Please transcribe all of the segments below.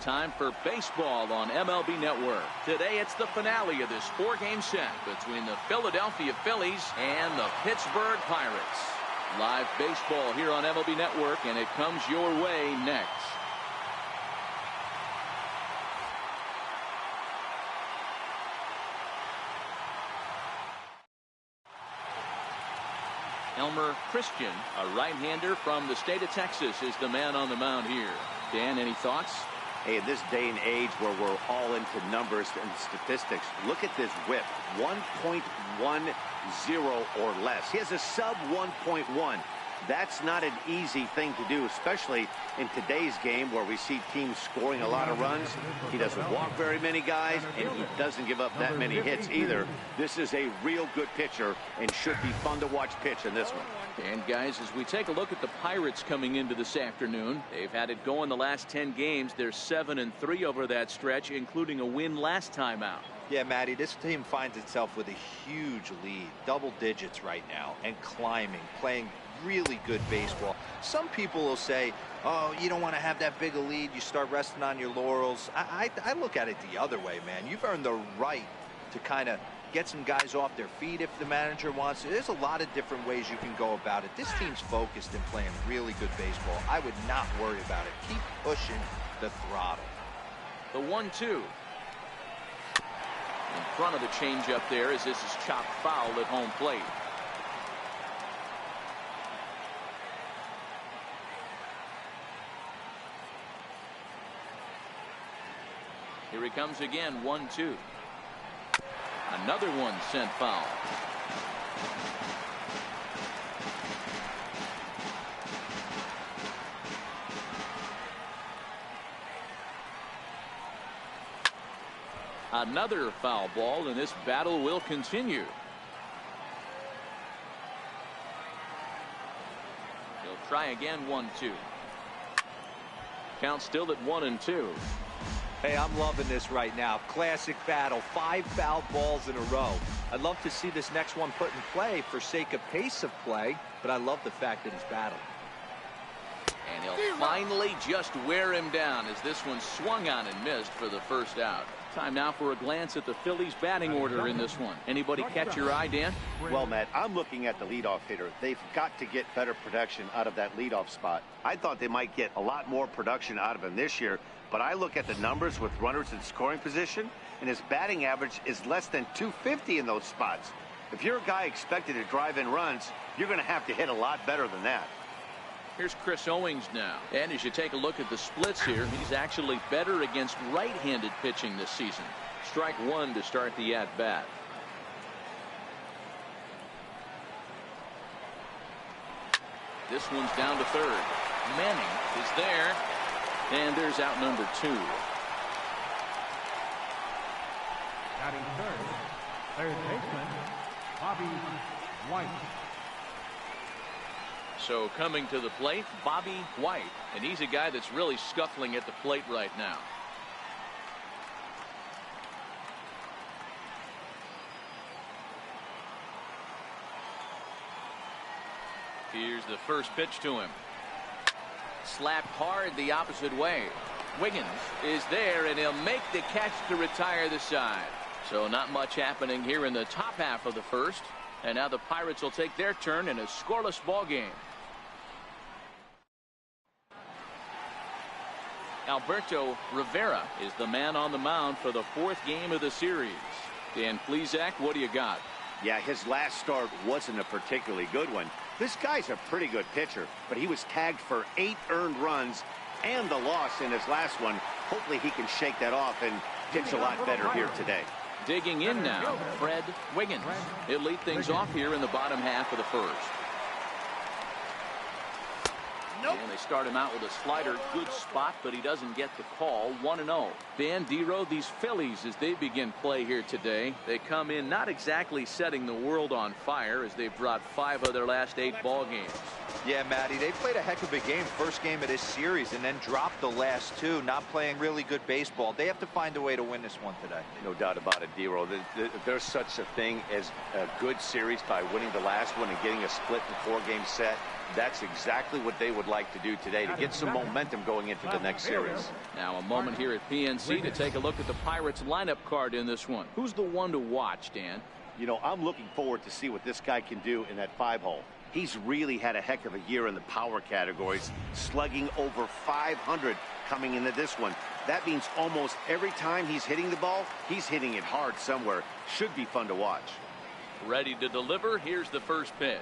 time for baseball on MLB Network. Today it's the finale of this 4-game set between the Philadelphia Phillies and the Pittsburgh Pirates. Live baseball here on MLB Network, and it comes your way next. Elmer Christian, a right-hander from the state of Texas, is the man on the mound here. Dan, any thoughts? Hey, in this day and age where we're all into numbers and statistics, look at this whip, 1.10 or less. He has a sub 1.1. That's not an easy thing to do, especially in today's game where we see teams scoring a lot of runs. He doesn't walk very many guys, and he doesn't give up that many hits either. This is a real good pitcher and should be fun to watch pitch in this one. And guys, as we take a look at the Pirates coming into this afternoon, they've had it going the last 10 games. They're 7-3 over that stretch, including a win last time out. Yeah, Matty, this team finds itself with a huge lead, double digits right now, and climbing, playing really good baseball. Some people will say, oh, you don't want to have that big a lead, you start resting on your laurels. I look at it the other way, man. You've earned the right to kind of get some guys off their feet if the manager wants to. There's a lot of different ways you can go about it. This team's focused and playing really good baseball. I would not worry about it. Keep pushing the throttle. The 1-2. In front of the changeup there as this is chopped foul at home plate. Here he comes again, 1-2. Another one sent foul. Another foul ball, and this battle will continue. He'll try again, 1-2. Count still at 1-2. Hey, I'm loving this right now. Classic battle. 5 foul balls in a row. I'd love to see this next one put in play for sake of pace of play, but I love the fact that he's battling. And he'll finally just wear him down as this one swung on and missed for the first out. Time now for a glance at the Phillies batting order in this one. Anybody catch your eye, Dan? Well, Matt, I'm looking at the leadoff hitter. They've got to get better production out of that leadoff spot. I thought they might get a lot more production out of him this year, but I look at the numbers with runners in scoring position, and his batting average is less than 250 in those spots. If you're a guy expected to drive in runs, you're going to have to hit a lot better than that. Here's Chris Owings now. And as you take a look at the splits here, he's actually better against right-handed pitching this season. Strike one to start the at-bat. This one's down to third. Manning is there. And there's out number 2. Batting third baseman, Bobby White. So coming to the plate, Bobby White. And he's a guy that's really scuffling at the plate right now. Here's the first pitch to him. Slapped hard the opposite way. Wiggins is there, and he'll make the catch to retire the side. So not much happening here in the top half of the first. And now the Pirates will take their turn in a scoreless ball game. Alberto Rivera is the man on the mound for the 4th game of the series. Dan Plesac, what do you got? Yeah, his last start wasn't a particularly good one. This guy's a pretty good pitcher, but he was tagged for 8 earned runs and the loss in his last one. Hopefully he can shake that off and pitch a lot better here today. Digging in now, Fred Wiggins. He'll lead things off here in the bottom half of the first. And they start him out with a slider. Good spot, but he doesn't get the call. 1-0. Dan Dero, these Phillies, as they begin play here today, they come in not exactly setting the world on fire as they've brought 5 of their last 8 ball games. Yeah, Matty, they played a heck of a game first game of this series and then dropped the last 2, not playing really good baseball. They have to find a way to win this one today. No doubt about it, Dero. There's such a thing as a good series by winning the last one and getting a split in 4-game set. That's exactly what they would like to do today to get some momentum going into the next series. Now a moment here at PNC to take a look at the Pirates lineup card in this one. Who's the one to watch, Dan? You know, I'm looking forward to see what this guy can do in that 5-hole. He's really had a heck of a year in the power categories, slugging over 500 coming into this one. That means almost every time he's hitting the ball, he's hitting it hard somewhere. Should be fun to watch. Ready to deliver. Here's the first pitch.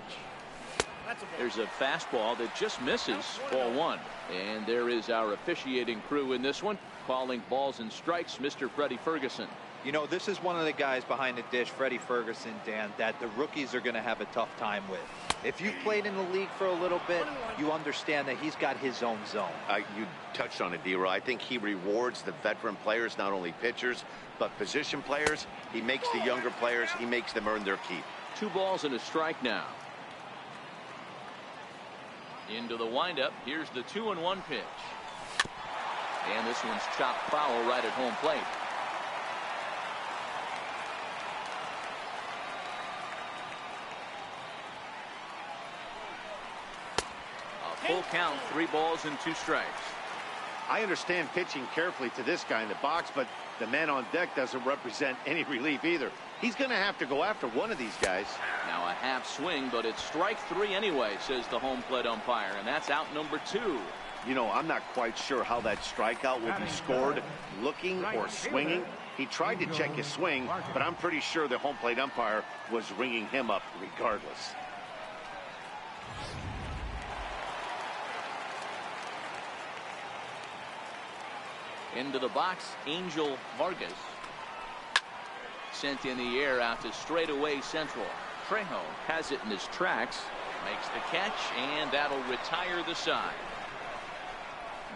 There's a fastball that just misses, ball one. And there is our officiating crew in this one, calling balls and strikes, Mr. Freddie Ferguson. You know, this is one of the guys behind the dish, Freddie Ferguson, Dan, that the rookies are going to have a tough time with. If you've played in the league for a little bit, you understand that he's got his own zone. You touched on it, D-Roy. I think he rewards the veteran players, not only pitchers, but position players. He makes the younger players, he makes them earn their keep. 2 balls and a strike now. Into the windup. Here's the 2-1 pitch. And this one's chopped foul right at home plate. A full count, 3 balls and 2 strikes. I understand pitching carefully to this guy in the box, but the man on deck doesn't represent any relief either. He's going to have to go after one of these guys. Now a half swing, but it's strike 3 anyway, says the home plate umpire, and that's out number 2. You know, I'm not quite sure how that strikeout will be scored, looking or swinging. He tried to check his swing, but I'm pretty sure the home plate umpire was ringing him up regardless. Into the box, Angel Vargas. Sent in the air out to straightaway central. Trejo has it in his tracks. Makes the catch, and that'll retire the side.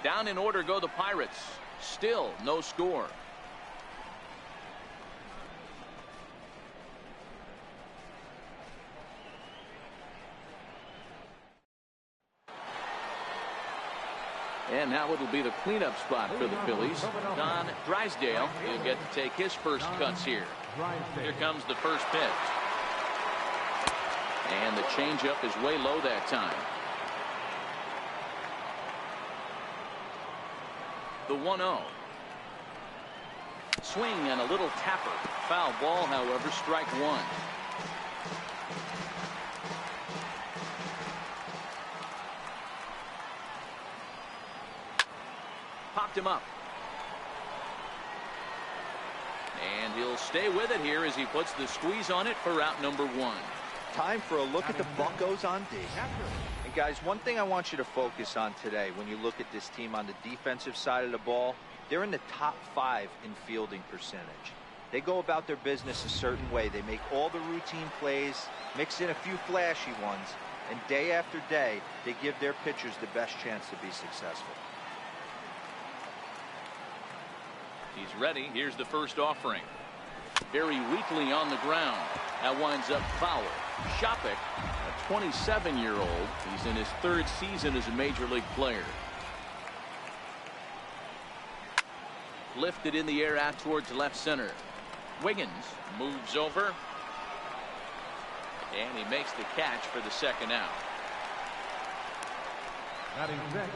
Down in order go the Pirates. Still no score. And now it'll be the cleanup spot for the Phillies. Don Drysdale will get to take his first cuts here. Here comes the first pitch. And the changeup is way low that time. The 1-0. Swing and a little tapper. Foul ball, however, strike 1. Popped him up. And he'll stay with it here as he puts the squeeze on it for out number 1. Time for a look at the Buccos on D. And guys, one thing I want you to focus on today when you look at this team on the defensive side of the ball, they're in the top 5 in fielding percentage. They go about their business a certain way. They make all the routine plays, mix in a few flashy ones, and day after day, they give their pitchers the best chance to be successful. He's ready. Here's the first offering. Very weakly on the ground. That winds up foul. Shopik, a 27-year-old. He's in his 3rd season as a major league player. Lifted in the air out towards left center. Wiggins moves over. And he makes the catch for the second out. Batting sixth,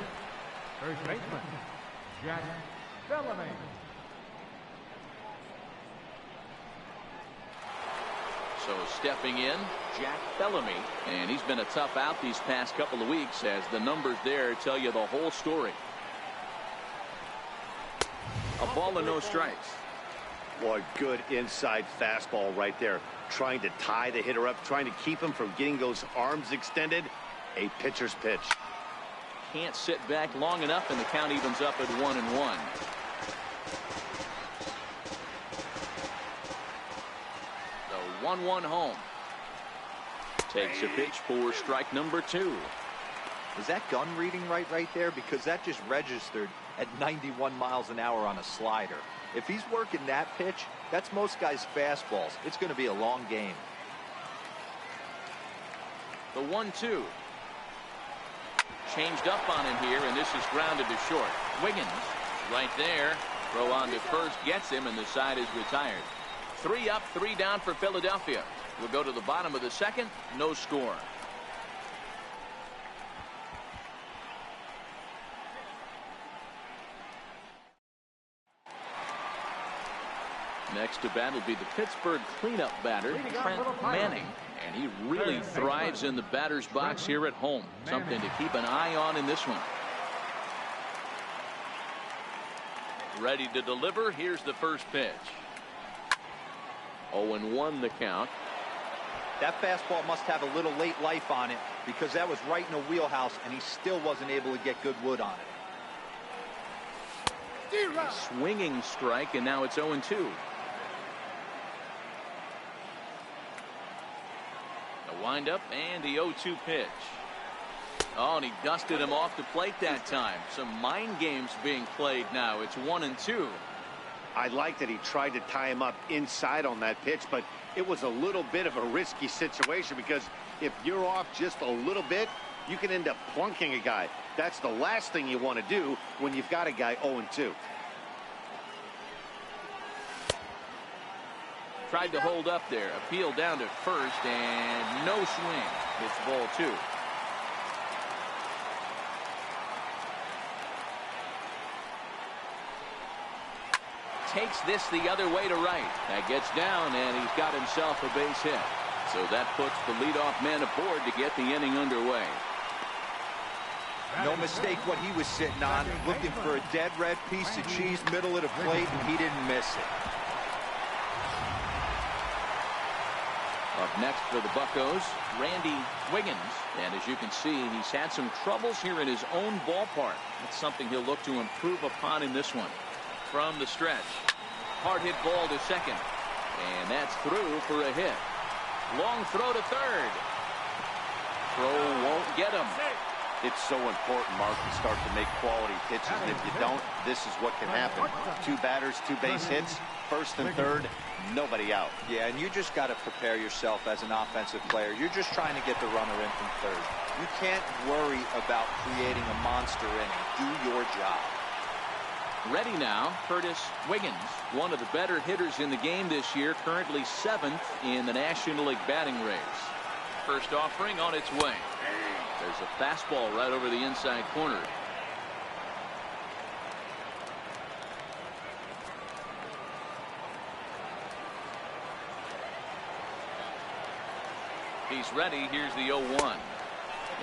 first baseman, Jack Bellamy. So stepping in, Jack Bellamy. And he's been a tough out these past couple of weeks as the numbers there tell you the whole story. A ball and no strikes. Boy, good inside fastball right there. Trying to tie the hitter up, trying to keep him from getting those arms extended. A pitcher's pitch. Can't sit back long enough, and the count evens up at 1-1. The 1-1 home. Takes a pitch for strike number 2. Is that gun reading right there? Because that just registered at 91 miles an hour on a slider. If he's working that pitch, that's most guys' fastballs. It's going to be a long game. The 1-2. Changed up on him here, and this is grounded to short. Wiggins right there. Throw on to first gets him, and the side is retired. 3 up, 3 down for Philadelphia. We'll go to the bottom of the second. No score. Next to bat will be the Pittsburgh cleanup batter, Trent Manning. And he really thrives in the batter's box here at home. Something to keep an eye on in this one. Ready to deliver. Here's the first pitch. 0-1 the count. That fastball must have a little late life on it, because that was right in a wheelhouse, and he still wasn't able to get good wood on it. A swinging strike, and now it's 0-2. The windup and the 0-2 pitch. Oh, and he dusted him off the plate that time. Some mind games being played now. It's 1-2. I like that he tried to tie him up inside on that pitch, but it was a little bit of a risky situation, because if you're off just a little bit, you can end up plunking a guy. That's the last thing you want to do when you've got a guy 0-2. Tried to hold up there. Appeal down to first, and no swing. It's ball 2. Takes this the other way to right. That gets down, and he's got himself a base hit. So that puts the leadoff man aboard to get the inning underway. No mistake what he was sitting on, looking for a dead red piece of cheese middle of the plate, and he didn't miss it. Up next for the Buccos, Randy Wiggins. And as you can see, he's had some troubles here in his own ballpark. That's something he'll look to improve upon in this one. From the stretch, hard hit ball to second, and that's through for a hit. Long throw to third. Throw won't get him. It's so important, Mark, to start to make quality pitches, and if you don't, this is what can happen. 2 batters, 2 base hits, first and third, nobody out. Yeah, and you just got to prepare yourself as an offensive player. You're just trying to get the runner in from third. You can't worry about creating a monster inning. Do your job. Ready now, Curtis Wiggins, one of the better hitters in the game this year, currently 7th in the National League batting race. First offering on its way. There's a fastball right over the inside corner. He's ready. Here's the 0-1.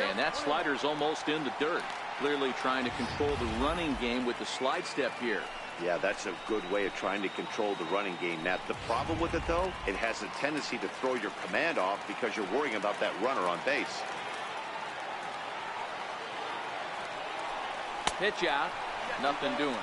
And that slider's almost in the dirt. Clearly trying to control the running game with the slide step here. Yeah, that's a good way of trying to control the running game. Now, the problem with it, though, it has a tendency to throw your command off because you're worrying about that runner on base. Pitch out. Nothing doing.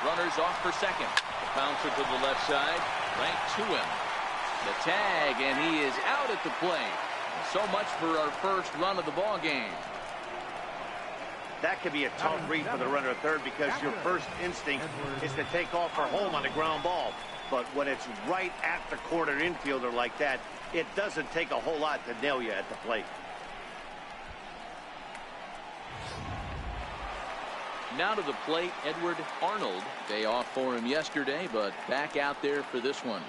Runners off for second. The bouncer to the left side. Right to him. The tag, and he is out at the plate. So much for our first run of the ball game. That could be a tough read for the runner at third, because your first instinct is to take off for home on a ground ball. But when it's right at the corner infielder like that, it doesn't take a whole lot to nail you at the plate. Now to the plate, Edward Arnold. Day off for him yesterday, but back out there for this one.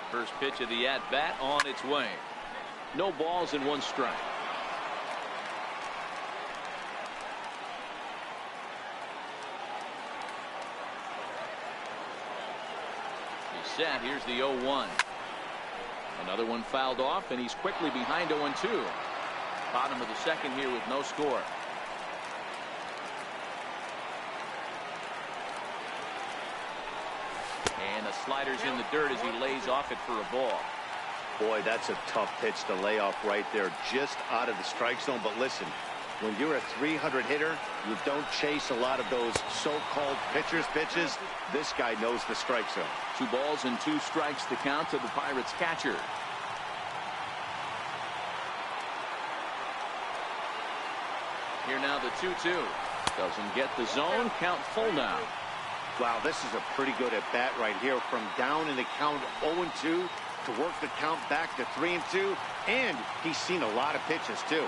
First pitch of the at-bat on its way. No balls and 1 strike. He's set. Here's the 0-1. Another one fouled off, and he's quickly behind 0-2. Bottom of the second here with no score. And the slider's in the dirt as he lays off it for a ball. Boy, that's a tough pitch to lay off right there, just out of the strike zone. But listen, when you're a 300 hitter, you don't chase a lot of those so-called pitcher's pitches. This guy knows the strike zone. 2 balls and 2 strikes to count to the Pirates catcher. Here now the 2-2. Doesn't get the zone. Count full now. Wow, this is a pretty good at bat right here. From down in the count 0-2 to work the count back to 3-2. And he's seen a lot of pitches too.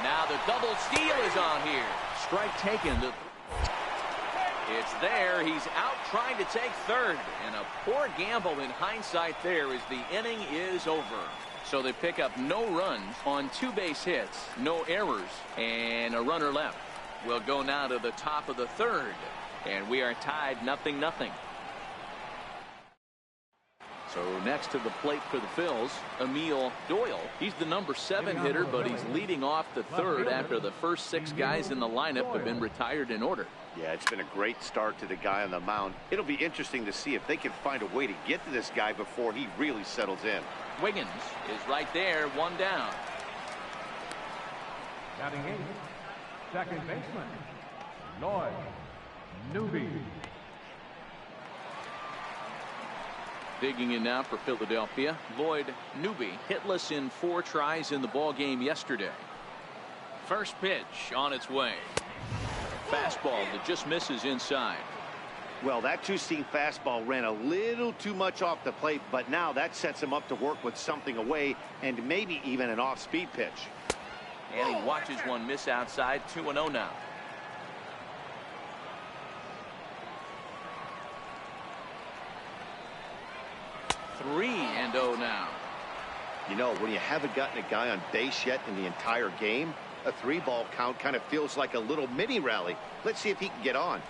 Now the double steal is on here. Strike taken. It's there. He's out trying to take third. And a poor gamble in hindsight there as the inning is over. So they pick up no runs on 2 base hits, no errors, and a runner left. We'll go now to the top of the third. And we are tied 0-0. So next to the plate for the Phils, Emil Doyle. He's the number 7 hitter, but he's leading off the third after the first 6 guys in the lineup have been retired in order. Yeah, it's been a great start to the guy on the mound. It'll be interesting to see if they can find a way to get to this guy before he really settles in. Wiggins is right there, 1 down. Batting 8th, second baseman, Lloyd Newby. Digging in now for Philadelphia, Lloyd Newby, hitless in 4 tries in the ball game yesterday. First pitch on its way. Fastball that just misses inside. Well, that 2-seam fastball ran a little too much off the plate, but now that sets him up to work with something away and maybe even an off-speed pitch. And he watches one miss outside. 2-0 now. 3-0 now. You know, when you haven't gotten a guy on base yet in the entire game, a 3-ball count kind of feels like a little mini rally. Let's see if he can get on.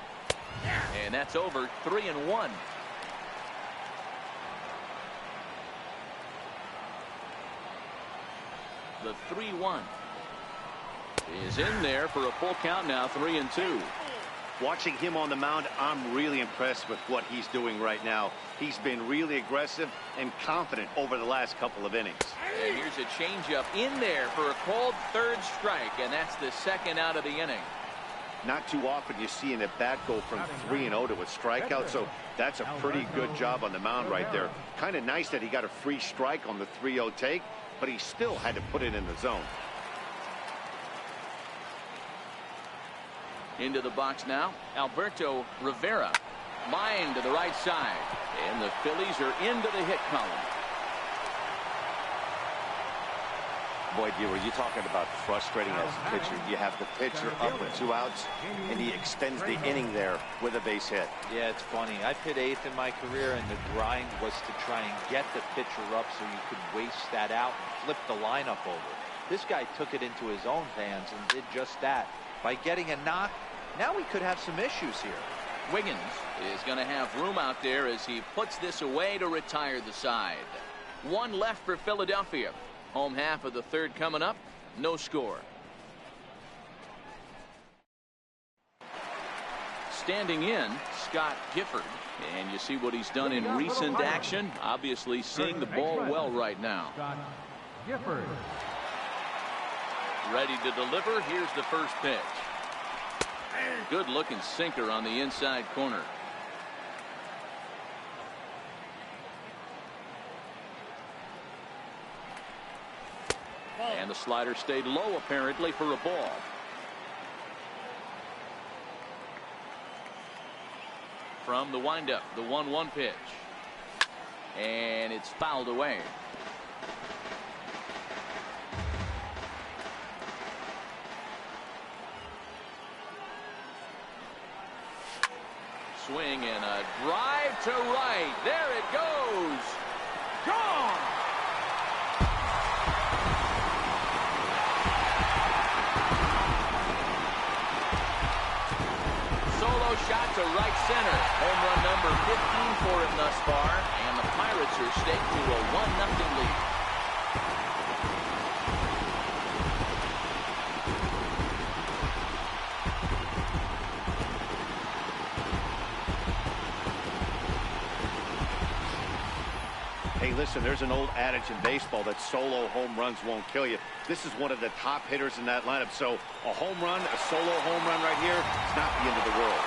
And that's over. 3-1. The 3-1 is in there for a full count now. 3-2. Watching him on the mound, I'm really impressed with what he's doing right now. He's been really aggressive and confident over the last couple of innings. And here's a changeup in there for a called third strike, and that's the second out of the inning. Not too often you see an at-bat go from 3-0 to a strikeout, so that's a pretty good job on the mound right there. Kind of nice that he got a free strike on the 3-0 take, but he still had to put it in the zone. Into the box now, Alberto Rivera. Line to the right side. And the Phillies are into the hit column. Boy, D, were you talking about frustrating as a pitcher? You have the pitcher up with 2 outs, and he extends the inning there with a base hit. Yeah, it's funny. I hit 8th in my career, and the grind was to try and get the pitcher up so you could waste that out and flip the lineup over. This guy took it into his own hands and did just that. By getting a knock, now we could have some issues here. Wiggins is going to have room out there as he puts this away to retire the side. 1 left for Philadelphia. Home half of the third coming up. No score. Standing in, Scott Gifford. And you see what he's done in recent action. Obviously seeing the ball well right now. Scott Gifford. Ready to deliver. Here's the first pitch. Good looking sinker on the inside corner. And the slider stayed low apparently for a ball. From the windup, the 1-1 pitch. And it's fouled away. Swing and a drive to right. There it goes. Gone. Solo shot to right center. Home run number 15 for him thus far. And the Pirates are staked to a 1-0 lead. Hey, listen, there's an old adage in baseball that solo home runs won't kill you. This is one of the top hitters in that lineup. So a home run, a solo home run right here, it's not the end of the world.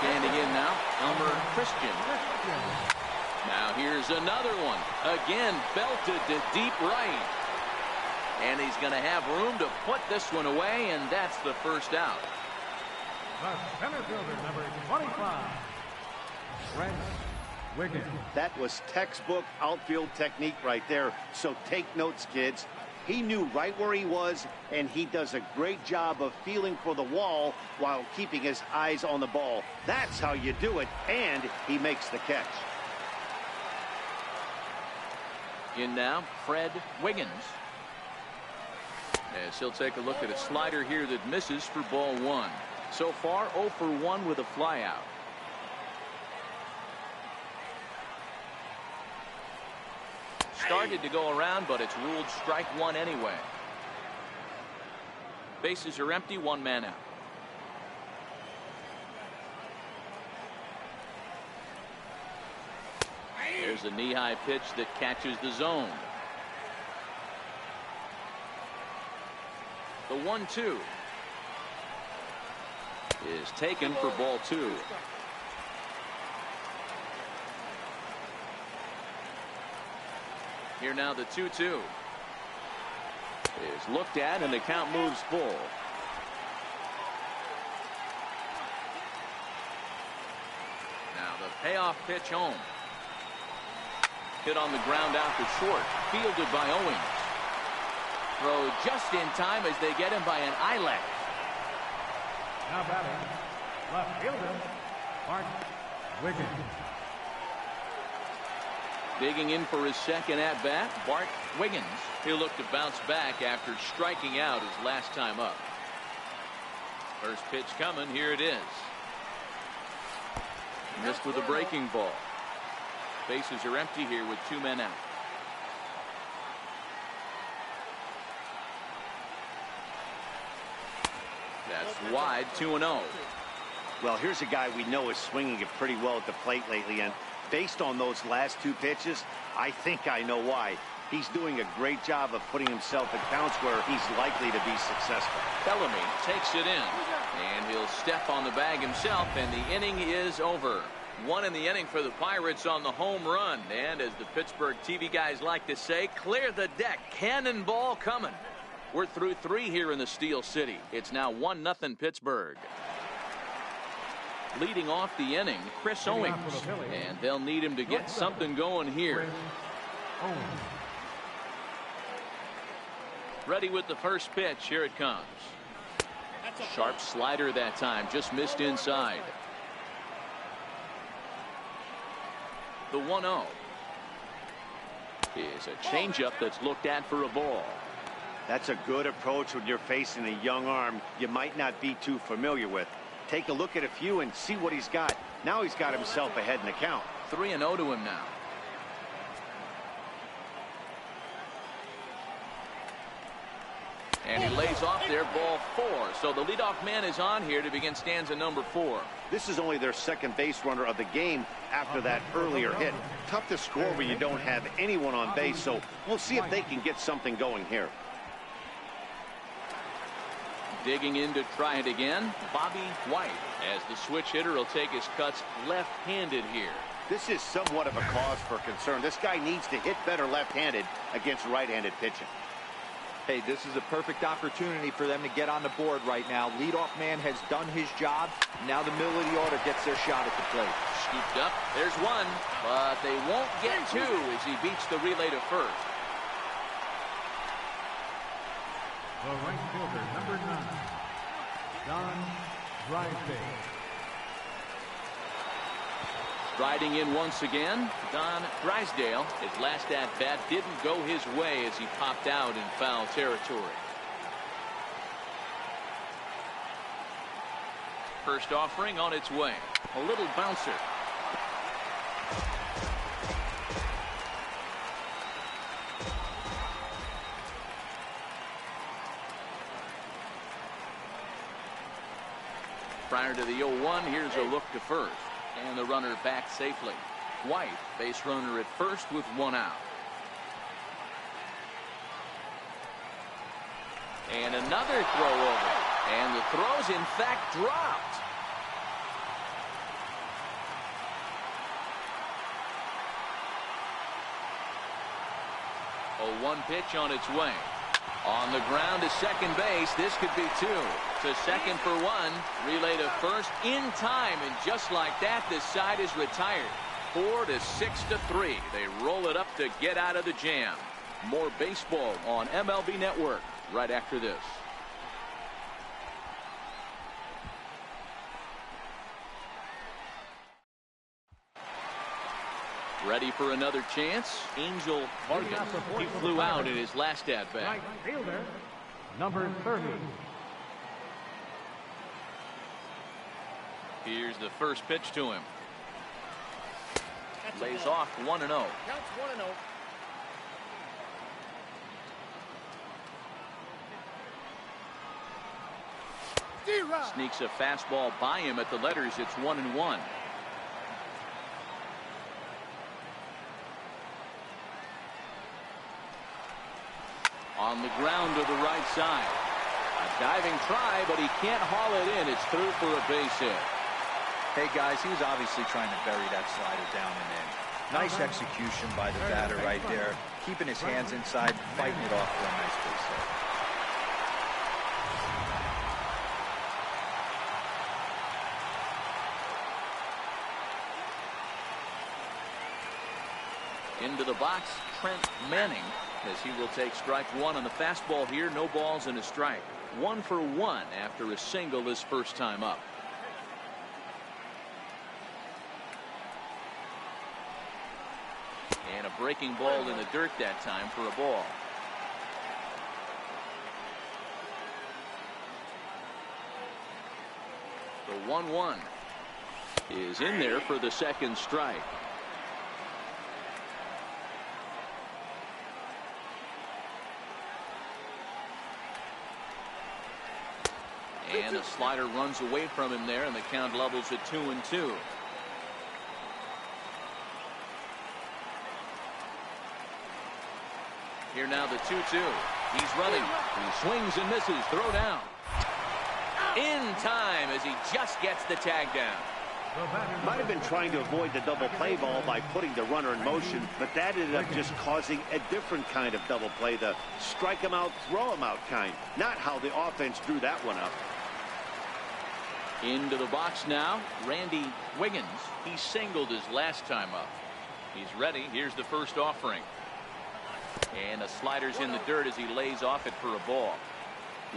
Standing in now, Elmer Christian. Now here's another one. Again, belted to deep right. And he's going to have room to put this one away, and that's the first out. The center fielder, number 25. That was textbook outfield technique right there. So take notes, kids. He knew right where he was, and he does a great job of feeling for the wall while keeping his eyes on the ball. That's how you do it, and he makes the catch. In now, Fred Wiggins. As he'll take a look at a slider here that misses for ball one. So far, 0 for 1 with a flyout. Started to go around, but it's ruled strike one anyway. Bases are empty, 1 man out. There's a knee-high pitch that catches the zone. The 1-2 is taken for ball 2. Here now the 2-2 is looked at, and the count moves full. Now the payoff pitch home. Hit on the ground out to short. Fielded by Owings. Throw just in time as they get him by an eyelash. Now batting, left fielder, Bart Wiggins. Digging in for his second at-bat, Bart Wiggins. He'll look to bounce back after striking out his last time up. First pitch coming. Here it is. Missed with a breaking ball. Bases are empty here with 2 men out. That's wide, 2-0. Well, here's a guy we know is swinging it pretty well at the plate lately, and based on those last 2 pitches, I think I know why. He's doing a great job of putting himself in counts where he's likely to be successful. Bellamy takes it in, and he'll step on the bag himself, and the inning is over. 1 in the inning for the Pirates on the home run, and as the Pittsburgh TV guys like to say, clear the deck, cannonball coming. We're through 3 here in the Steel City. It's now 1-0 Pittsburgh. Leading off the inning, Chris Owings, and they'll need him to get something going here. Ready with the first pitch. Here it comes. Sharp slider that time, just missed inside. The 1-0 is a changeup that's looked at for a ball. That's a good approach when you're facing a young arm you might not be too familiar with. Take a look at a few and see what he's got. Now he's got himself ahead in the count. 3-0 to him now. And he lays off there, ball 4. So the leadoff man is on here to begin stanza number 4. This is only their second base runner of the game after that earlier hit. Tough to score when you don't have anyone on base, so we'll see if they can get something going here. Digging in to try it again, Bobby White, as the switch hitter will take his cuts left-handed here. This is somewhat of a cause for concern. This guy needs to hit better left-handed against right-handed pitching. Hey, this is a perfect opportunity for them to get on the board right now. Leadoff man has done his job. Now the middle of the order gets their shot at the plate. Scooped up. There's one, but they won't get 2 as he beats the relay to first. The right fielder, number 9, Don Drysdale. Riding in once again, Don Drysdale. His last at-bat didn't go his way as he popped out in foul territory. First offering on its way. A little bouncer. Prior to the 0-1, here's a look to first. And the runner back safely. White, base runner at first with 1 out. And another throw over. And the throw's in fact dropped. A 1 pitch on its way. On the ground to second base. This could be 2. To second for 1. Relay to first in time. And just like that, this side is retired. 4-6-3. They roll it up to get out of the jam. More baseball on MLB Network right after this. Ready for another chance. Angel Morgan. He flew out in his last at bat. Right fielder, number 30. Here's the first pitch to him. Lays off 1-0. Counts 1-0. Sneaks a fastball by him at the letters. It's 1-1. On the ground to the right side. A diving try, but he can't haul it in. It's through for a base hit. Hey, guys, he was obviously trying to bury that slider down and in. Nice execution by the batter right there. Keeping his hands inside, fighting it off for a nice base hit. Into the box, Trent Manning, as he will take strike one on the fastball here. No balls and a strike. 1 for 1 after a single his first time up. And a breaking ball in the dirt that time for a ball. The 1-1 is in there for the second strike. And a slider runs away from him there, and the count levels at 2-2. Here now the 2-2. He's running. He swings and misses. Throw down. In time as he just gets the tag down. Might have been trying to avoid the double play ball by putting the runner in motion, but that ended up just causing a different kind of double play, the strike him out, throw him out kind. Not how the offense drew that one up. Into the box now, Randy Wiggins. He singled his last time up. He's ready. Here's the first offering. And the slider's in the dirt as he lays off it for a ball.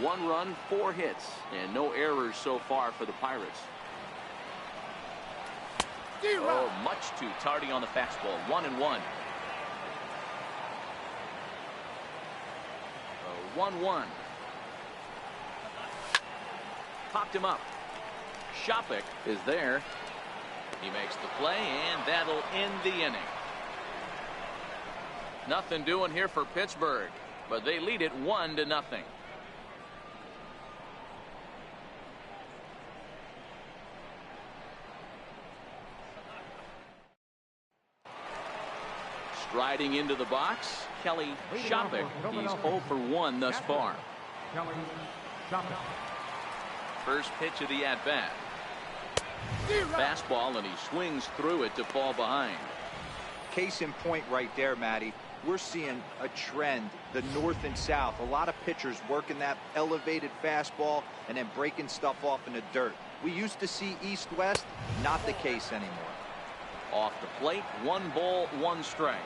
1 run, 4 hits, and no errors so far for the Pirates. Oh, much too tardy on the fastball. 1-1. 1-1. Popped him up. Shopik is there. He makes the play, and that'll end the inning. Nothing doing here for Pittsburgh, but they lead it 1-0. Striding into the box, Kelly Shopik. He's 0 for 1 thus far. Kelly Shopik. First pitch of the at-bat. Fastball, and he swings through it to fall behind. Case in point right there, Matty. We're seeing a trend, the north and south. A lot of pitchers working that elevated fastball and then breaking stuff off in the dirt. We used to see east-west, not the case anymore. Off the plate, 1 ball, 1 strike.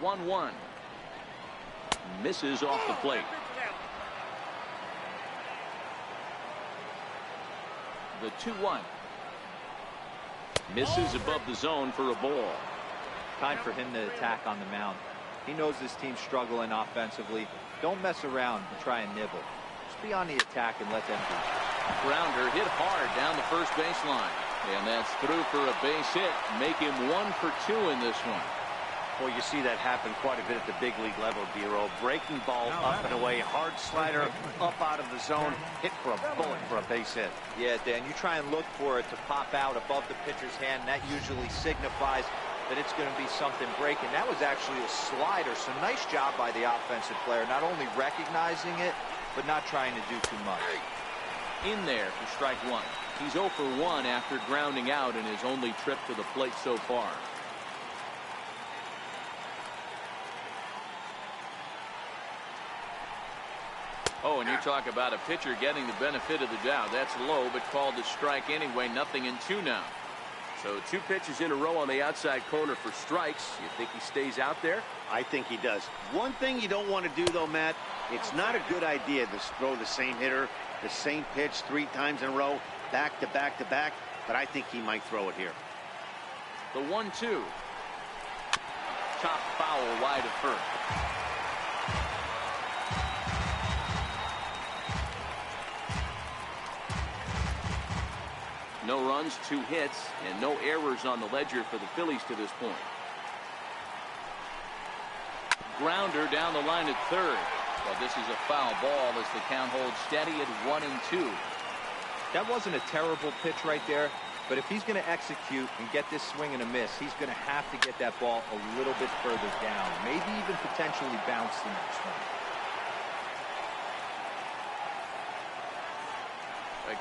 1-1. Misses off the plate. The 2-1. Misses above the zone for a ball. Time for him to attack on the mound. He knows his team's struggling offensively. Don't mess around and try and nibble. Just be on the attack and let them do it. Grounder hit hard down the first baseline. And that's through for a base hit. Make him 1 for 2 in this one. Well, you see that happen quite a bit at the big league level, Dero. Breaking ball up and away, hard slider up out of the zone, hit for a bullet for a base hit. Yeah, Dan, you try and look for it to pop out above the pitcher's hand. That usually signifies that it's going to be something breaking. That was actually a slider, so nice job by the offensive player, not only recognizing it, but not trying to do too much. In there for strike 1. He's 0 for 1 after grounding out in his only trip to the plate so far. Oh, and you talk about a pitcher getting the benefit of the doubt. That's low, but called a strike anyway. 0-2 now. So 2 pitches in a row on the outside corner for strikes. You think he stays out there? I think he does. One thing you don't want to do, though, Matt, it's not a good idea to throw the same hitter, the same pitch 3 times in a row, back to back to back, but I think he might throw it here. The 1-2. Top foul wide of first. No runs, 2 hits, and no errors on the ledger for the Phillies to this point. Grounder down the line at third. Well, this is a foul ball as the count holds steady at 1-2. That wasn't a terrible pitch right there, but if he's going to execute and get this swing and a miss, he's going to have to get that ball a little bit further down, maybe even potentially bounce the next one.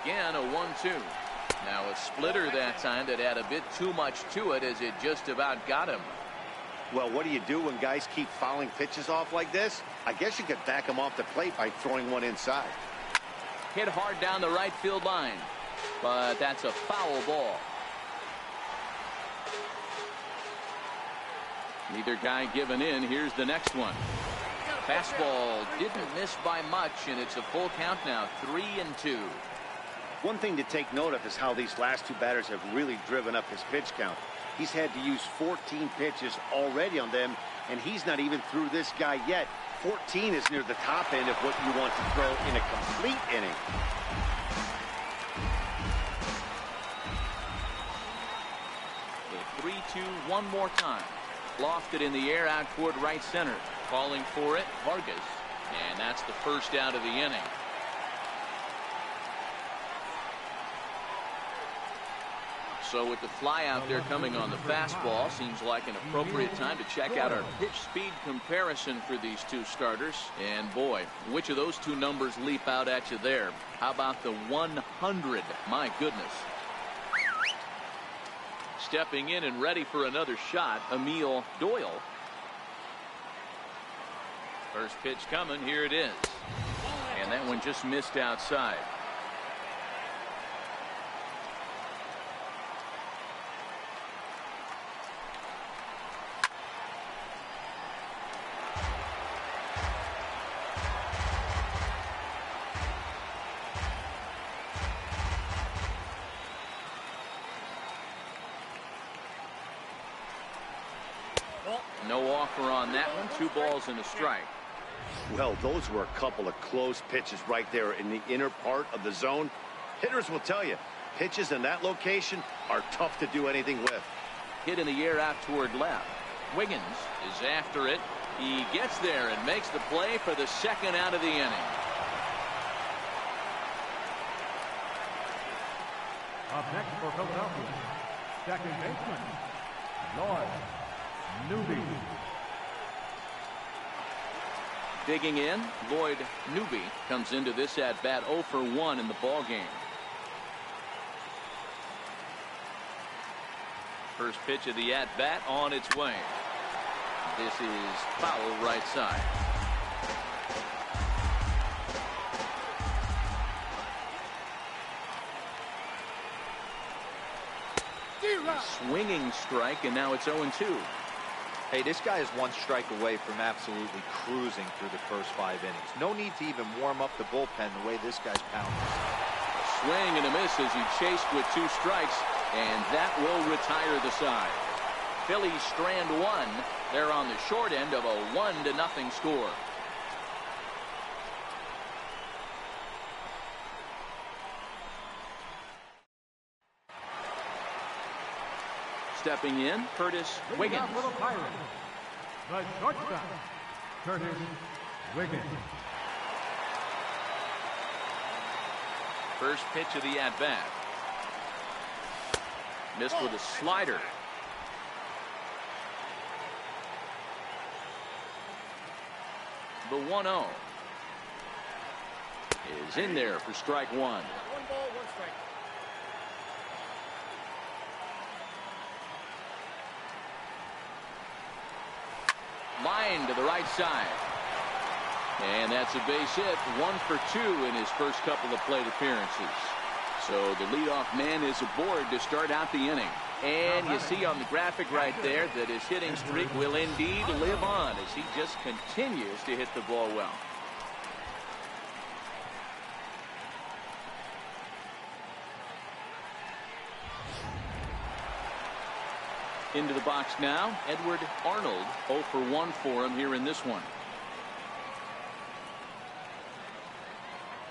Again, a 1-2. Now a splitter that time that had a bit too much to it as it just about got him. Well, what do you do when guys keep fouling pitches off like this? I guess you could back them off the plate by throwing one inside. Hit hard down the right field line, but that's a foul ball. Neither guy giving in. Here's the next one. Fastball didn't miss by much, and it's a full count now, 3-2. One thing to take note of is how these last 2 batters have really driven up his pitch count. He's had to use 14 pitches already on them, and he's not even through this guy yet. 14 is near the top end of what you want to throw in a complete inning. The 3-2 one more time. Lofted in the air out toward right center. Calling for it, Vargas. And that's the first out of the inning. So with the fly out there coming on the fastball, seems like an appropriate time to check out our pitch speed comparison for these 2 starters. And boy, which of those 2 numbers leap out at you there? How about the 100? My goodness. Stepping in and ready for another shot, Emil Doyle. First pitch coming, here it is. And that one just missed outside. No offer on that one. 2 balls and a strike. Well, those were a couple of close pitches right there in the inner part of the zone. Hitters will tell you, pitches in that location are tough to do anything with. Hit in the air out toward left. Wiggins is after it. He gets there and makes the play for the 2nd out of the inning. Up next for Philadelphia, second baseman, Lloyd Newby. Digging in, Lloyd Newby comes into this at bat 0 for 1 in the ball game. First pitch of the at bat on its way. This is foul right side. Swinging strike, and now it's 0-2. Hey, this guy is 1 strike away from absolutely cruising through the first 5 innings. No need to even warm up the bullpen the way this guy's pounding. Swing and a miss as he chased with 2 strikes, and that will retire the side. Phillies strand 1. They're on the short end of a 1-0 score. Stepping in, Curtis Wiggins. For the Pirates, the shortstop, Curtis Wiggins. First pitch of the at-bat. Missed with a slider. The 1-0 is in there for strike 1. 1 ball, 1 strike. Line to the right side. And that's a base hit. 1 for 2 in his first couple of plate appearances. So the leadoff man is aboard to start out the inning. And you see on the graphic right there that his hitting streak will indeed live on as he just continues to hit the ball well. Into the box now, Edward Arnold, 0 for 1 for him here in this one.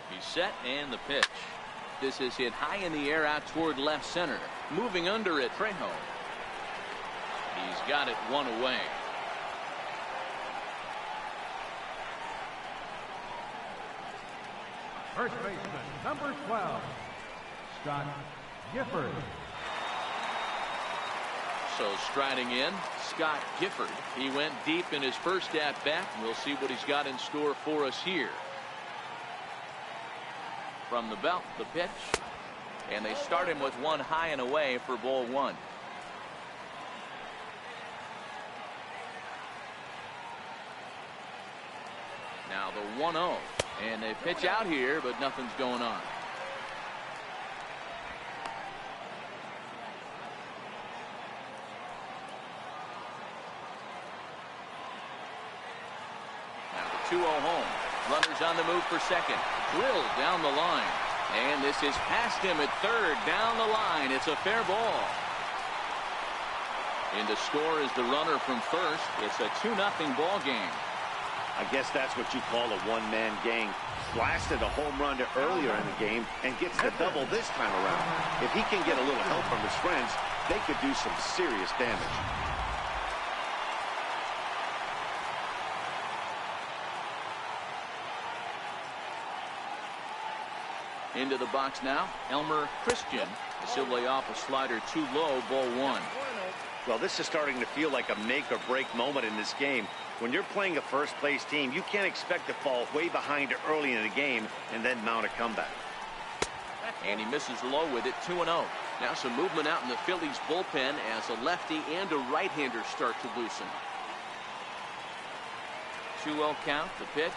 He's set, and the pitch. This is hit high in the air out toward left center. Moving under it, Trejo. He's got it one away. First baseman, number 12, Scott Gifford. So striding in, Scott Gifford. He went deep in his first at-bat. We'll see what he's got in store for us here. From the belt, the pitch. And they start him with one high and away for ball one. Now the 1-0. And they pitch out here, but nothing's going on. Now the 2-0 home. Runners on the move for second. Drilled down the line. And this is past him at third. Down the line. It's a fair ball. In to score is the runner from first. It's a 2-0 ball game. I guess that's what you call a one-man gang. Blasted a home run earlier in the game and gets the double this time around. If he can get a little help from his friends, they could do some serious damage. Into the box now, Elmer Christian. Facility off a slider too low, ball one. Well, this is starting to feel like a make or break moment in this game. When you're playing a first place team, you can't expect to fall way behind early in the game and then mount a comeback. And he misses low with it, 2-0. Now some movement out in the Phillies bullpen as a lefty and a right-hander start to loosen. 2-0 count, the pitch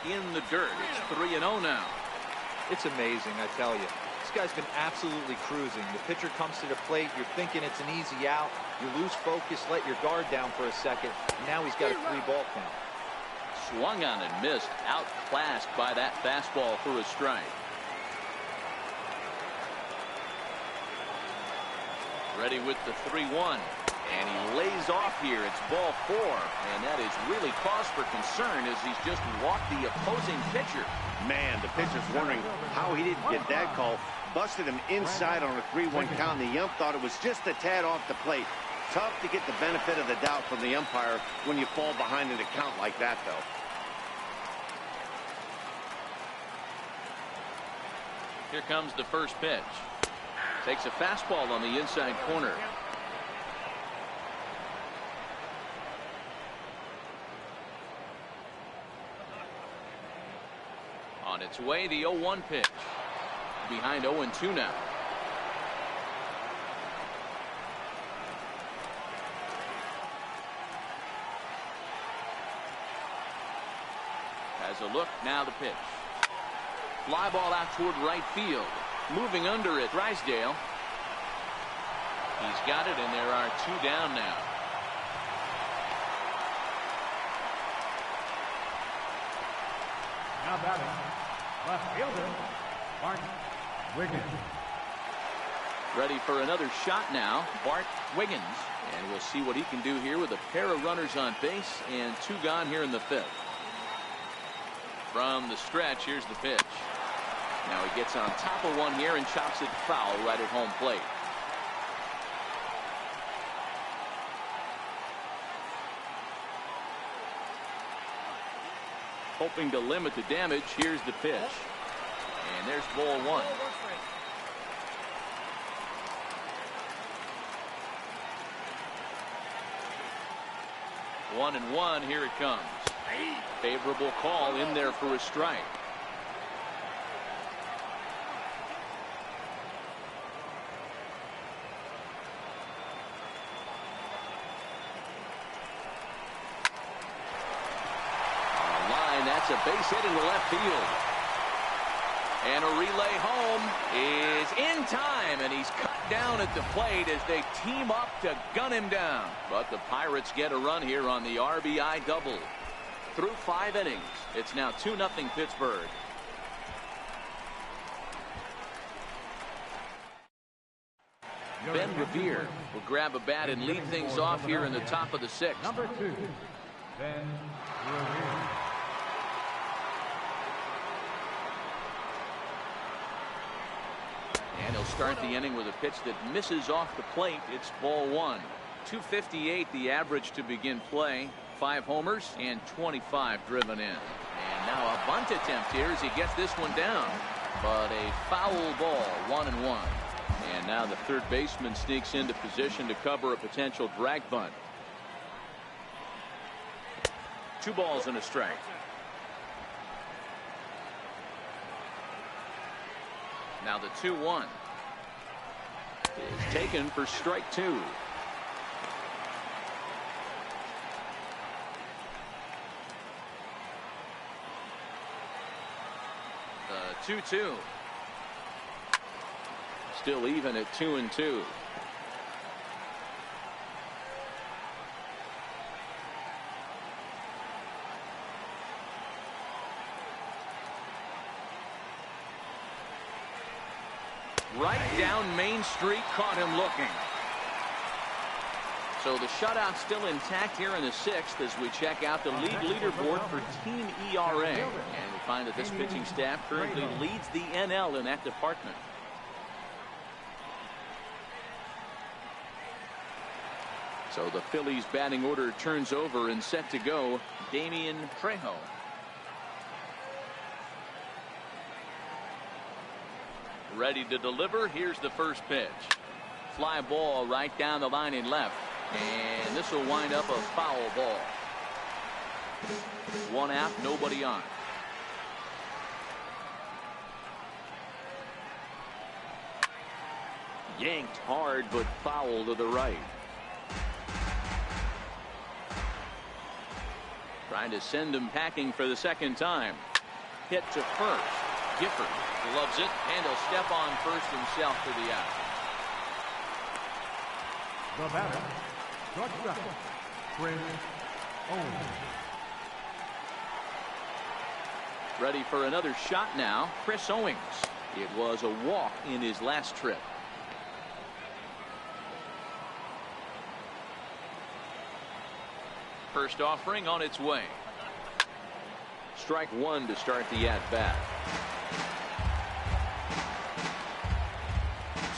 in the dirt. It's 3-0 now. It's amazing, I tell you. This guy's been absolutely cruising. The pitcher comes to the plate. You're thinking it's an easy out. You lose focus, let your guard down for a second. And now he's got a 3-ball count. Swung on and missed. Outclassed by that fastball for a strike. Ready with the 3-1. And he lays off here. It's ball 4. And that is really cause for concern as he's just walked the opposing pitcher. Man, the pitcher's wondering how he didn't get that call. Busted him inside on a 3-1 count. And the ump thought it was just a tad off the plate. Tough to get the benefit of the doubt from the umpire when you fall behind in a count like that, though. Here comes the first pitch. Takes a fastball on the inside corner. On its way, the 0-1 pitch. Behind 0-2 now. Has a look, now the pitch. Fly ball out toward right field. Moving under it, Drysdale. He's got it, and there are 2 down now. Now batting, left fielder, Bart Wiggins. Ready for another shot now, Bart Wiggins. And we'll see what he can do here with a pair of runners on base and 2 gone here in the 5th. From the stretch, here's the pitch. Now he gets on top of one here and chops it foul right at home plate. Hoping to limit the damage, here's the pitch. And there's ball 1. One and one, here it comes. Favorable call in there for a strike. That's a base hit into left field. And a relay home is in time, and he's cut down at the plate as they team up to gun him down. But the Pirates get a run here on the RBI double. Through 5 innings, it's now 2-0 Pittsburgh. Ben Revere will grab a bat and lead things off here in the top of the 6th. Number 2, Ben Revere. And he'll start the inning with a pitch that misses off the plate. It's ball 1. 258 the average to begin play. 5 homers and 25 driven in. And now a bunt attempt here as he gets this one down. But a foul ball, 1-1. And now the third baseman sneaks into position to cover a potential drag bunt. 2 balls and a strike. Now the 2-1 is taken for strike 2. The 2-2. Still even at 2-2. Right down Main Street, caught him looking. So the shutout still intact here in the 6th as we check out the league leaderboard for team ERA. And we find that this pitching staff currently leads the NL in that department. So the Phillies batting order turns over and set to go. Damian Trejo. Ready to deliver. Here's the first pitch. Fly ball right down the line in left. And this will wind up a foul ball. 1 out, nobody on. Yanked hard, but foul to the right. Trying to send him packing for the second time. Hit to first. Gifford loves it, and he'll step on first himself for the out. The batter, shortstop, Chris Owens. Ready for another shot now, Chris Owens. It was a walk in his last trip. First offering on its way. Strike 1 to start the at-bat.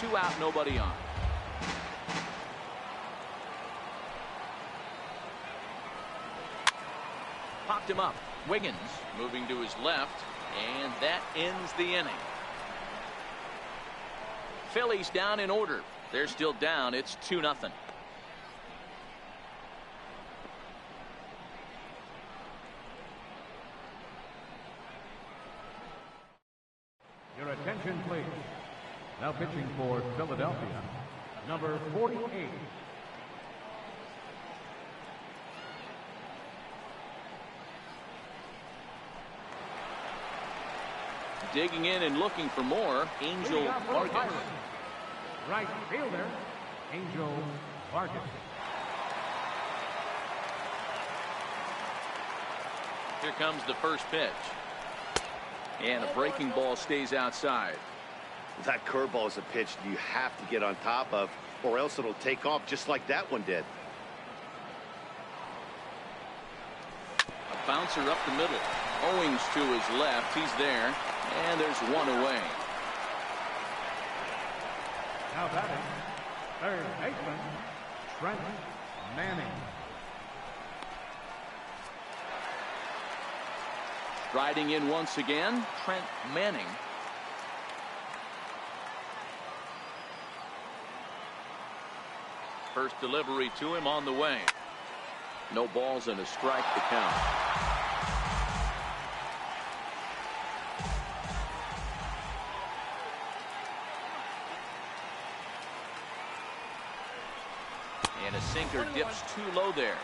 2 out, nobody on. Popped him up. Wiggins moving to his left, and that ends the inning. Phillies down in order. They're still down. It's 2-0. Your attention, please. Now pitching for Philadelphia, number 48. Digging in and looking for more, Angel Vargas. Right fielder, Angel Vargas. Here comes the first pitch. And a breaking ball stays outside. That curveball is a pitch you have to get on top of, or else it'll take off just like that one did. A bouncer up the middle. Owings to his left. He's there. And there's one away. Now batting, third baseman, Trent Manning. Riding in once again, Trent Manning. First delivery to him on the way. No balls and a strike to count. And a sinker dips too low there.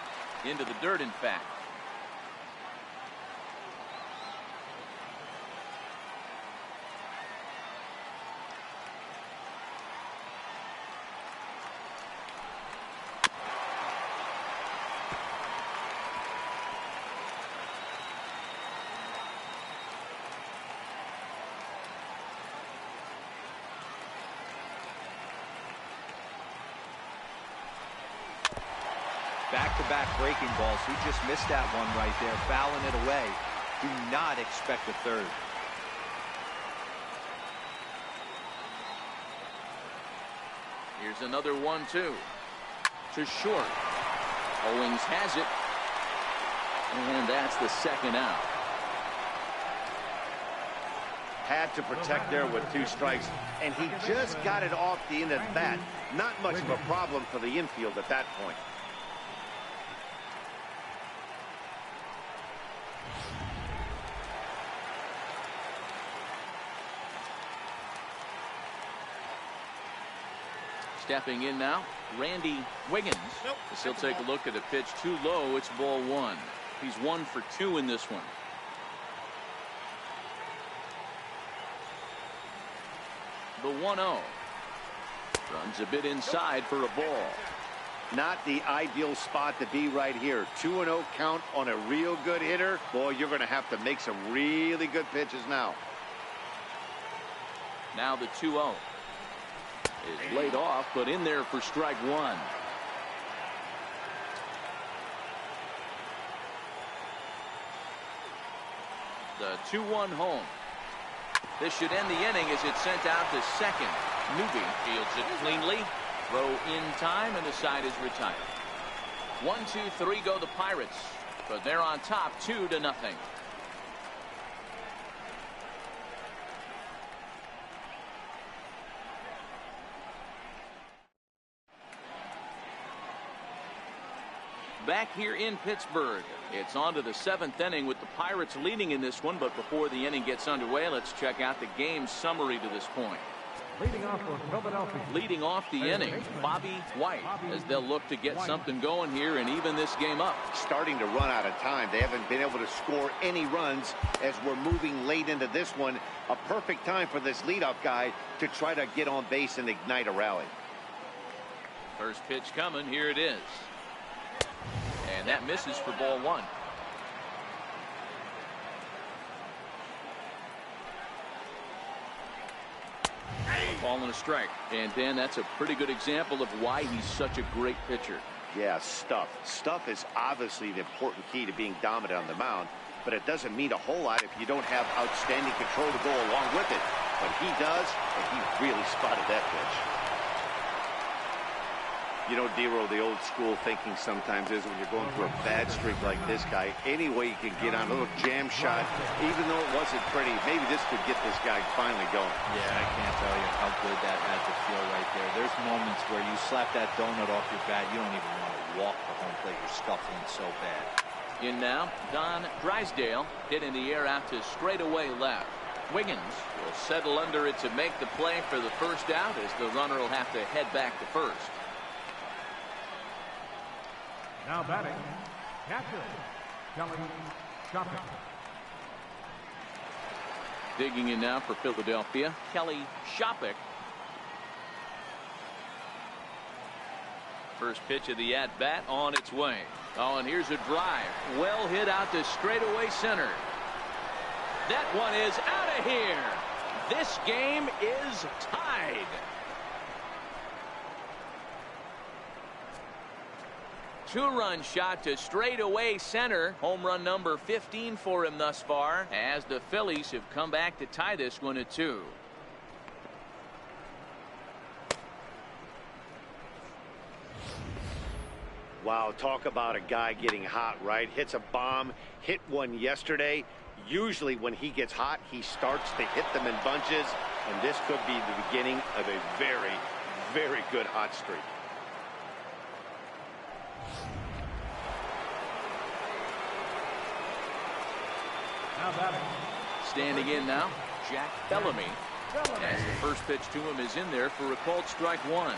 Into the dirt, in fact. Back-to-back breaking balls. He just missed that one right there, fouling it away. Do not expect a third. Here's another 1-2 to short. Owings has it, and that's the second out. Had to protect there with 2 strikes, and he just got it off the end of the bat. Not much of a problem for the infield at that point. Stepping in now, Randy Wiggins. As he'll take a look at the pitch too low. It's ball 1. He's 1 for 2 in this one. The 1-0. Runs a bit inside for a ball. Not the ideal spot to be right here. 2-0 count on a real good hitter. Boy, you're going to have to make some really good pitches now. Now the 2-0 is laid off, but in there for strike 1. The 2-1 home. This should end the inning as it's sent out to second. Newby fields it cleanly. Throw in time, and the side is retired. 1, 2, 3 go the Pirates, but they're on top 2-0. Back here in Pittsburgh, it's on to the 7th inning with the Pirates leading in this one. But before the inning gets underway, let's check out the game summary to this point. Leading off the inning, Bobby White, as they'll look to get something going here and even this game up. Starting to run out of time. They haven't been able to score any runs as we're moving late into this one. A perfect time for this leadoff guy to try to get on base and ignite a rally. First pitch coming. Here it is. And that misses for ball 1. Ball and a strike. And Dan, that's a pretty good example of why he's such a great pitcher. Yeah, stuff. Stuff is obviously the important key to being dominant on the mound, but it doesn't mean a whole lot if you don't have outstanding control to go along with it. But he does, and he really spotted that pitch. You know, Dero, the old school thinking sometimes is when you're going through a bad streak like this guy, any way you can get on a little jam shot, even though it wasn't pretty, maybe this could get this guy finally going. Yeah, I can't tell you how good that had to feel right there. There's moments where you slap that donut off your bat, you don't even want to walk the home plate. You're scuffling so bad. In now, Don Drysdale hit in the air out to straightaway left. Wiggins will settle under it to make the play for the first out, as the runner will have to head back to first. Now batting, catcher, Kelly Shopping. Digging in now for Philadelphia, Kelly Shopping. First pitch of the at-bat on its way. Oh, and here's a drive. Well hit out to straightaway center. That one is out of here. This game is tied. Two-run shot to straightaway center. Home run number 15 for him thus far, as the Phillies have come back to tie this one at 2. Wow, talk about a guy getting hot, right? Hits a bomb, hit one yesterday. Usually when he gets hot, he starts to hit them in bunches, and this could be the beginning of a very, very good hot streak. Standing in now, Jack Bellamy. As the first pitch to him is in there for a called strike 1.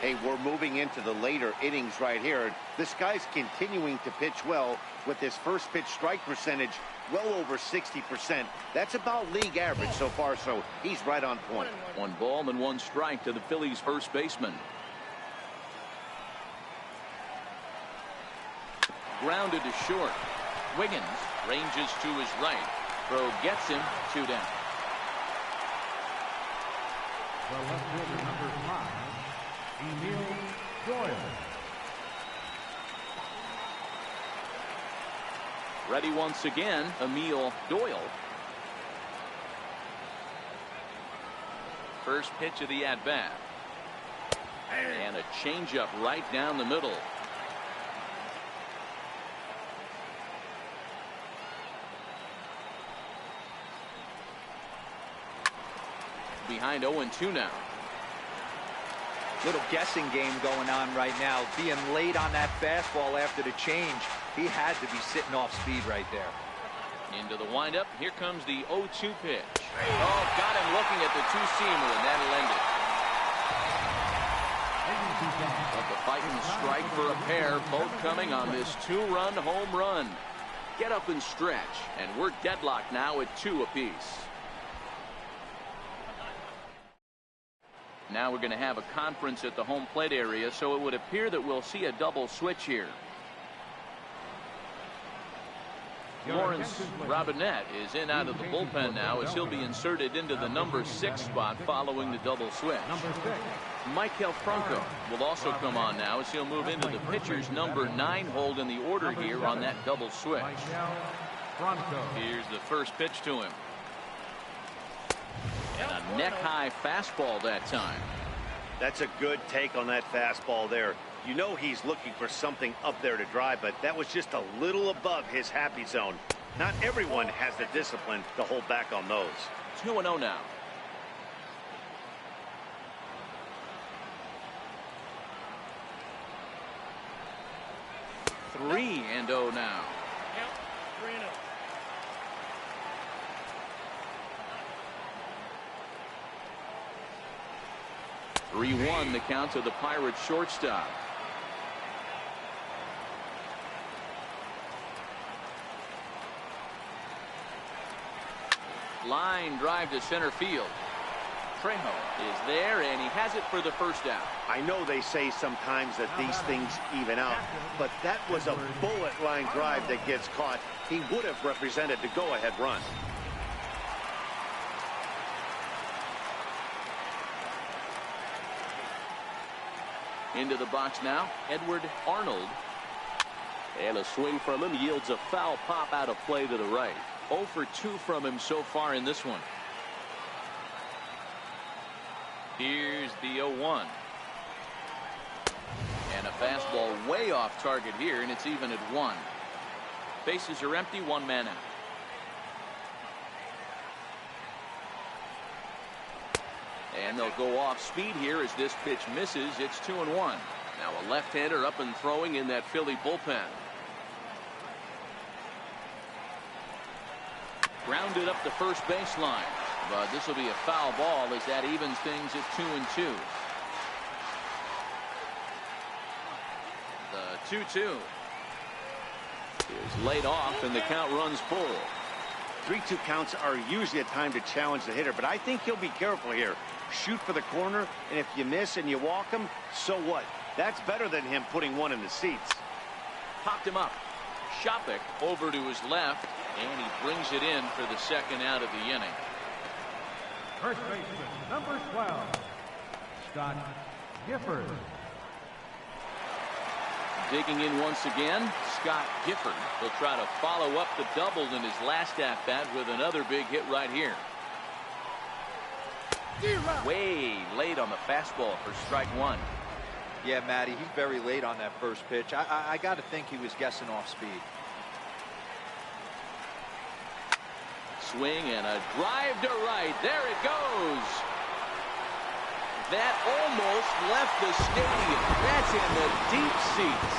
Hey, we're moving into the later innings right here. This guy's continuing to pitch well with his first pitch strike percentage well over 60%. That's about league average so far, so he's right on point. 1 ball and 1 strike to the Phillies first baseman. Grounded to short. Wiggins ranges to his right. Throw gets him 2 down. The left fielder, number 5, Emil Doyle. Ready once again, Emil Doyle. First pitch of the at-bat. And a changeup right down the middle. Behind 0-2 now. Little guessing game going on right now. Being late on that fastball after the change. He had to be sitting off speed right there. Into the windup. Here comes the 0-2 pitch. Oh, got him looking at the two-seamer, and that'll end it. But the fighting strike for a pair, both coming on this two-run home run. Get up and stretch, and we're deadlocked now at 2 apiece. Now we're going to have a conference at the home plate area, so it would appear that we'll see a double switch here. Lawrence Robinette is in out of the bullpen now as he'll be inserted into the number 6 spot following the double switch. Michael Franco will also come on now as he'll move into the pitcher's number 9 hold in the order here on that double switch. Here's the first pitch to him. And a neck-high fastball that time. That's a good take on that fastball there. You know he's looking for something up there to drive, but that was just a little above his happy zone. Not everyone has the discipline to hold back on those. 2-0 now. Three and 0 now. 3-1 the count to the Pirates shortstop. Line drive to center field. Trejo is there, and he has it for the first out. I know they say sometimes that these things even out, but that was a bullet line drive that gets caught. He would have represented the go-ahead run. Into the box now, Edward Arnold. And a swing from him yields a foul pop out of play to the right. 0 for 2 from him so far in this one. Here's the 0-1. And a fastball way off target here, and it's even at 1. Bases are empty, 1 man out. And they'll go off speed here as this pitch misses. It's 2-1. Now a left-hander up and throwing in that Philly bullpen. Grounded up the first baseline, but this will be a foul ball as that evens things at 2-2. The 2-2 is laid off, and the count runs full. 3-2 counts are usually a time to challenge the hitter, but I think he'll be careful here. Shoot for the corner, and if you miss and you walk him, so what? That's better than him putting one in the seats. Popped him up. Shopik over to his left, and he brings it in for the second out of the inning. First baseman, number 12, Scott Gifford. Digging in once again, Scott Gifford will try to follow up the double in his last at-bat with another big hit right here. Way late on the fastball for strike 1. Yeah, Matty, he's very late on that first pitch. I got to think he was guessing off speed. Swing and a drive to right. There it goes. That almost left the stadium. That's in the deep seats.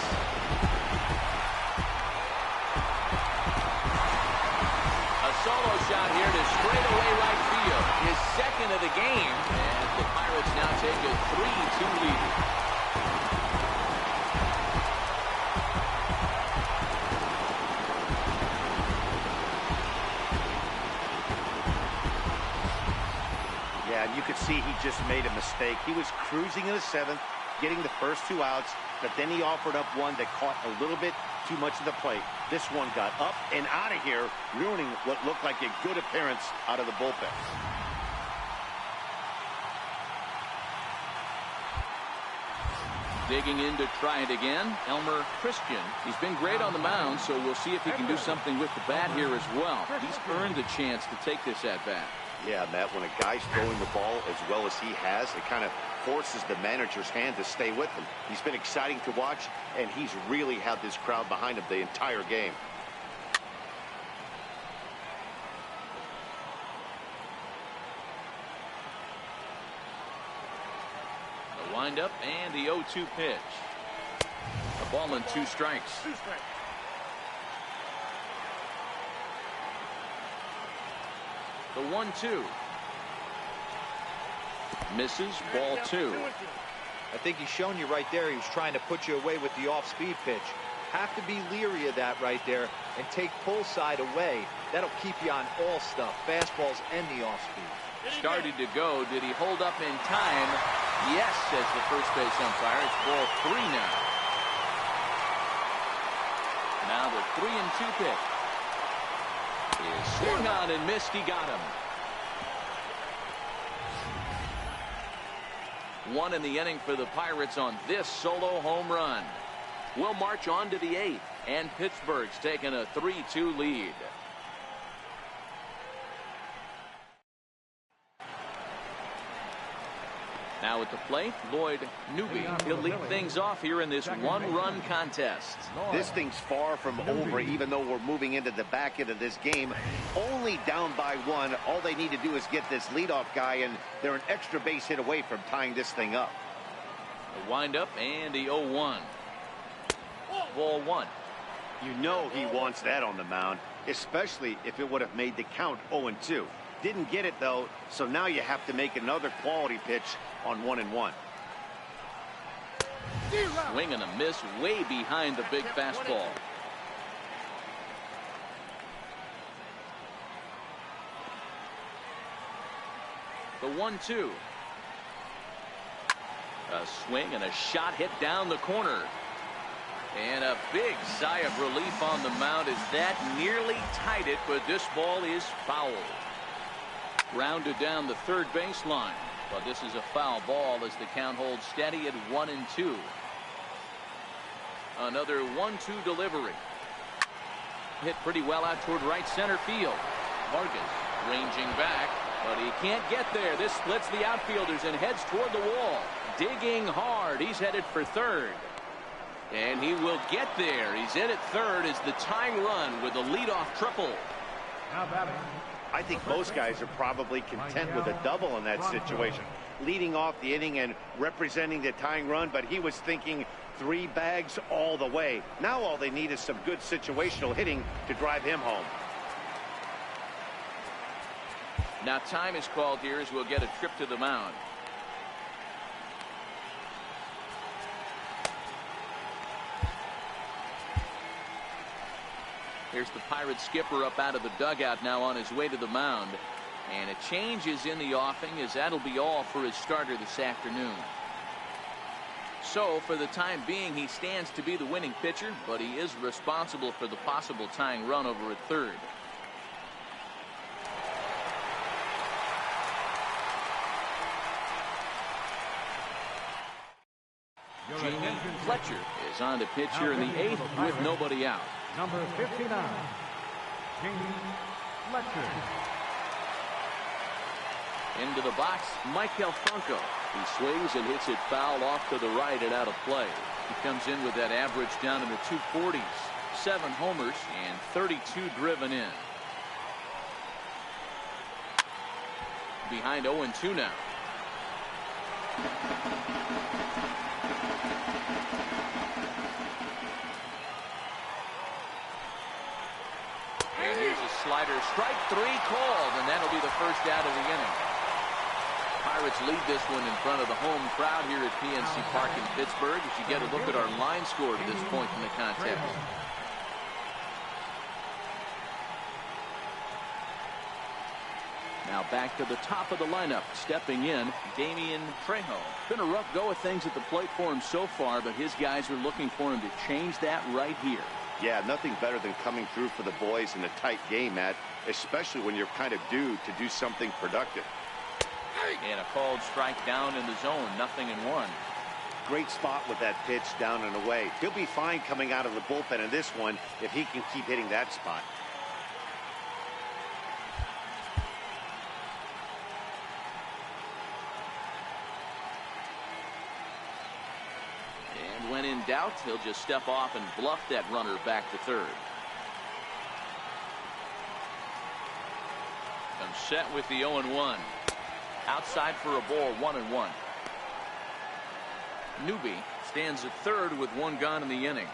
A solo shot here to straightaway right field. His second of the game. And the Pirates now take a 3-2 lead. And you could see he just made a mistake. He was cruising in the 7th, getting the first 2 outs, but then he offered up one that caught a little bit too much of the plate. This one got up and out of here, ruining what looked like a good appearance out of the bullpen. Digging in to try it again, Elmer Christian. He's been great on the mound, so we'll see if he can do something with the bat here as well. He's earned a chance to take this at bat. Yeah, Matt, when a guy's throwing the ball as well as he has, it kind of forces the manager's hand to stay with him. He's been exciting to watch, and he's really had this crowd behind him the entire game. The windup and the 0-2 pitch. A ball and 2 strikes. The 1-2. Misses, ball 2. I think he's shown you right there. He was trying to put you away with the off-speed pitch. Have to be leery of that right there and take pull side away. That'll keep you on all stuff, fastballs and the off-speed. Started to go. Did he hold up in time? Yes, says the first base umpire. It's ball 3 now. Now the 3-2 pitch. Is swung on and missed. He got him. 1 in the inning for the Pirates on this solo home run. We'll march on to the 8th, and Pittsburgh's taking a 3-2 lead. Now at the plate, Lloyd Newby. He'll lead things off here in this one-run contest. This thing's far from over, even though we're moving into the back end of this game. Only down by 1. All they need to do is get this leadoff guy, and they're an extra base hit away from tying this thing up. The windup and the 0-1. Ball 1. You know he wants that on the mound, especially if it would have made the count 0-2. Didn't get it, though, so now you have to make another quality pitch on 1-1. Swing and a miss way behind the big fastball. The 1-2. A swing and a shot hit down the corner. And a big sigh of relief on the mound as that nearly tied it, but this ball is foul. Rounded down the third baseline, but this is a foul ball as the count holds steady at 1-2. Another 1-2 delivery. Hit pretty well out toward right center field. Vargas ranging back, but he can't get there. This splits the outfielders and heads toward the wall. Digging hard. He's headed for third. And he will get there. He's in at third as the tying run with a leadoff triple. Now batting. I think most guys are probably content with a double in that situation. Leading off the inning and representing the tying run, but he was thinking 3 bags all the way. Now all they need is some good situational hitting to drive him home. Now time is called here as we'll get a trip to the mound. Here's the Pirates skipper up out of the dugout now on his way to the mound. And a change is in the offing as that'll be all for his starter this afternoon. So for the time being, he stands to be the winning pitcher, but he is responsible for the possible tying run over at third. Jamie Fletcher is on the pitch here in the 8th with nobody out. Number 59, Jamie Fletcher. Into the box, Michael Franco. He swings and hits it foul off to the right and out of play. He comes in with that average down in the 240s. 7 homers and 32 driven in. Behind 0-2 now. And here's a slider. Strike 3 called, and that'll be the first out of the inning. Pirates lead this one in front of the home crowd here at PNC Park in Pittsburgh as you get a look at our line score to this point in the contest. Now back to the top of the lineup. Stepping in, Damian Trejo. Been a rough go of things at the plate for him so far, but his guys are looking for him to change that right here. Yeah, nothing better than coming through for the boys in a tight game, Matt, especially when you're kind of due to do something productive. And a called strike down in the zone, 0-1. great spot with that pitch down and away. He'll be fine coming out of the bullpen in this one if he can keep hitting that spot. And when in doubt, he'll just step off and bluff that runner back to third. Comes set with the 0-1. Outside for a ball, 1-1. Newby stands at third with one gone in the inning.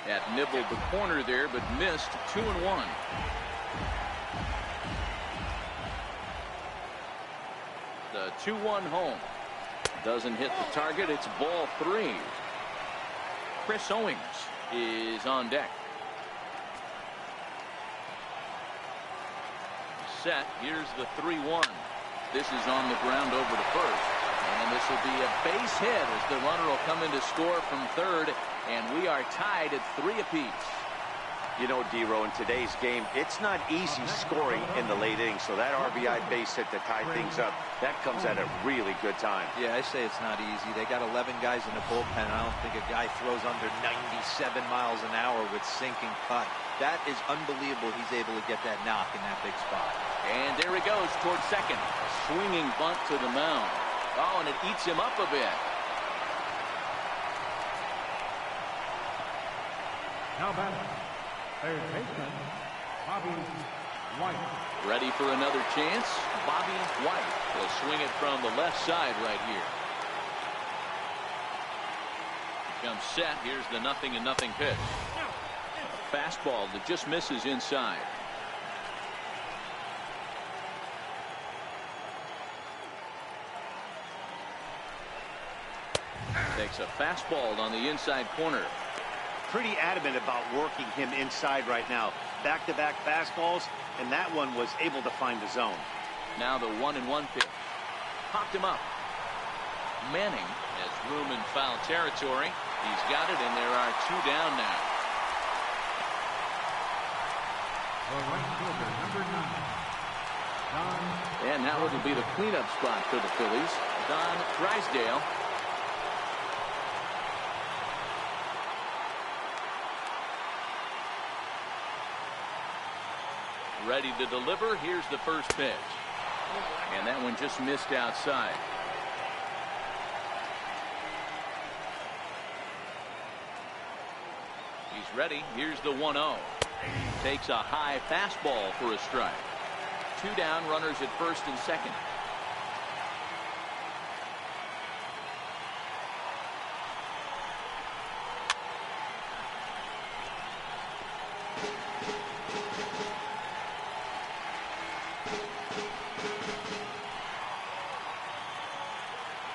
That nibbled the corner there, but missed. 2-1. The 2-1 home. Doesn't hit the target. It's ball 3. Chris Owings is on deck. Set. Here's the 3-1. This is on the ground over to first. And this will be a base hit as the runner will come in to score from third. And we are tied at 3 apiece. You know, D-Row, in today's game, it's not easy scoring in the late innings. So that RBI base hit to tie things up, that comes at a really good time. Yeah, I say it's not easy. They got 11 guys in the bullpen. I don't think a guy throws under 97 miles an hour with sinking cut. That is unbelievable. He's able to get that knock in that big spot. And there he goes towards second. A swinging bunt to the mound. Oh, and it eats him up a bit. Now back, third baseman, Bobby White. Ready for another chance. Bobby White will swing it from the left side right here. Comes set. Here's the 0-0 pitch. A fastball that just misses inside. Takes a fastball on the inside corner. Pretty adamant about working him inside right now. Back-to-back fastballs, and that one was able to find the zone. Now the 1-1 pitch. Popped him up. Manning has room in foul territory. He's got it, and there are 2 down now. The right fielder, number 9, Don. And now it'll be the cleanup spot for the Phillies. Don Drysdale. Ready to deliver. Here's the first pitch. And that one just missed outside. He's ready. Here's the 1-0. Takes a high fastball for a strike. 2 down, runners at first and second.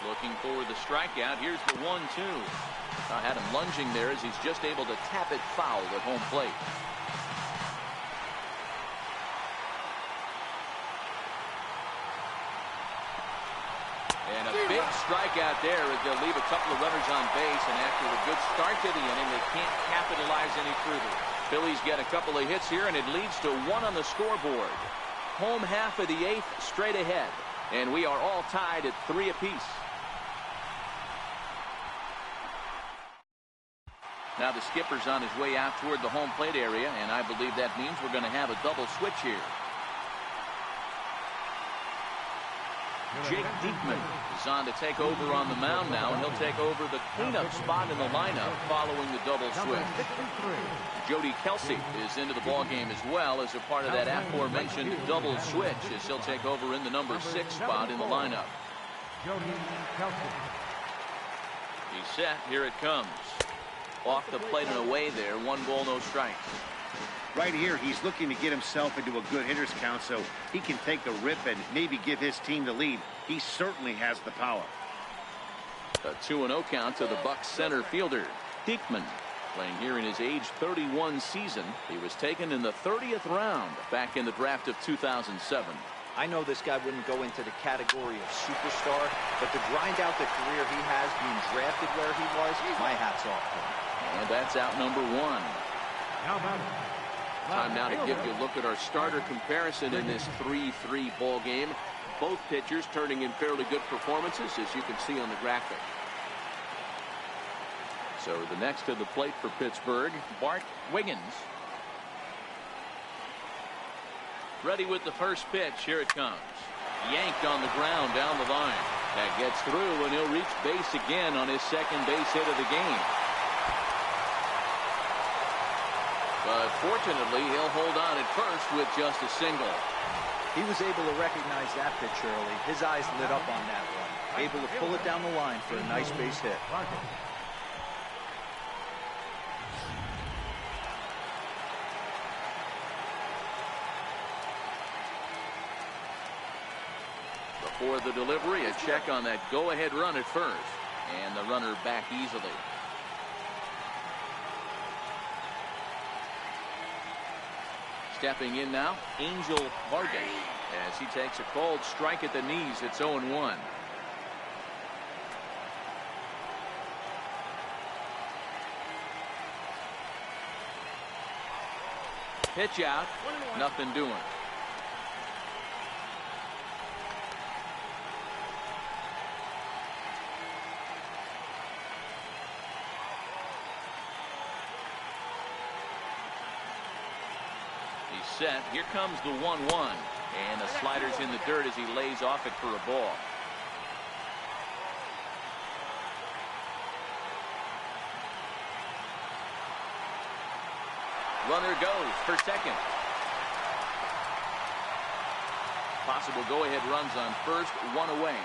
Looking for the strikeout. Here's the 1-2. I had him lunging there as he's just able to tap it foul at home plate. And a big strikeout there as they'll leave a couple of runners on base, and after a good start to the inning, they can't capitalize any further. Phillies get a couple of hits here, and it leads to 1 on the scoreboard. Home half of the 8th straight ahead, and we are all tied at 3 apiece. Now the skipper's on his way out toward the home plate area, and I believe that means we're going to have a double switch here. Jake Diekman is on to take over on the mound now, and he'll take over the cleanup spot in the lineup following the double switch. Jody Kelsey is into the ballgame as well as a part of that aforementioned double switch, as he'll take over in the number 6 spot in the lineup. Jody Kelsey. He's set. Here it comes. Off the plate and away there. 1 ball, no strikes. Right here, he's looking to get himself into a good hitter's count so he can take a rip and maybe give his team the lead. He certainly has the power. A 2-0 count to the Bucs center fielder, Diekman, playing here in his age 31 season. He was taken in the 30th round back in the draft of 2007. I know this guy wouldn't go into the category of superstar, but to grind out the career he has being drafted where he was, my hat's off to him. And that's out number 1. Now back, Time now to give you a look at our starter comparison in this 3-3 ball game. Both pitchers turning in fairly good performances, as you can see on the graphic. So the next to the plate for Pittsburgh, Bart Wiggins. Ready with the first pitch. Here it comes. Yanked on the ground down the line. That gets through, and he'll reach base again on his second base hit of the game. But fortunately, he'll hold on at first with just a single. He was able to recognize that pitch early. His eyes lit up on that one. Able to pull it down the line for a nice base hit. Before the delivery, a check on that go-ahead run at first. And the runner back easily. Stepping in now, Angel Vargas, as he takes a called strike at the knees. It's 0-1. Pitch out, nothing doing. Set. Here comes the 1-1, and the slider's in the dirt as he lays off it for a ball. Runner goes for second. Possible go-ahead runs on first, one away.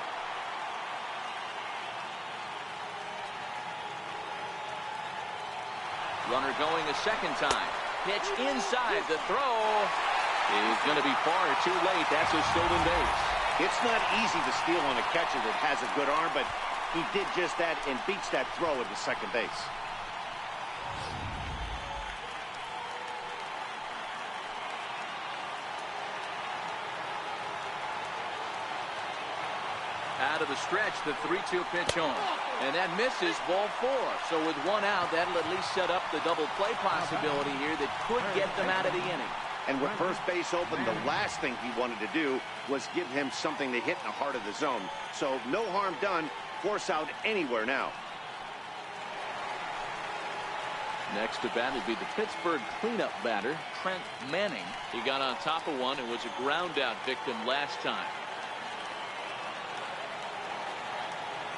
Runner going a second time. Pitch inside. The throw is going to be far too late. That's a stolen base. It's not easy to steal on a catcher that has a good arm, but he did just that and beats that throw into second base. Out of the stretch, the 3-2 pitch on. And that misses, ball 4. So with one out, that'll at least set up the double play possibility here that could get them out of the inning. And with first base open, the last thing he wanted to do was give him something to hit in the heart of the zone. So no harm done. Force out anywhere now. Next to bat will be the Pittsburgh cleanup batter, Trent Manning. He got on top of one and was a ground out victim last time.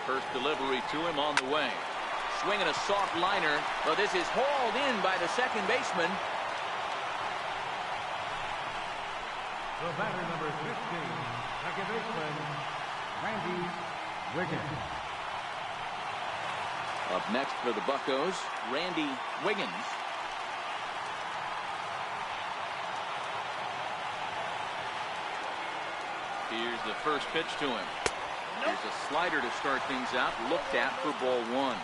First delivery to him on the way. Swinging a soft liner. Well, this is hauled in by the second baseman. The batter, number 15, second baseman, Randy Wiggins. Up next for the Buccos, Randy Wiggins. Here's the first pitch to him. Here's a slider to start things out, looked at for ball 1.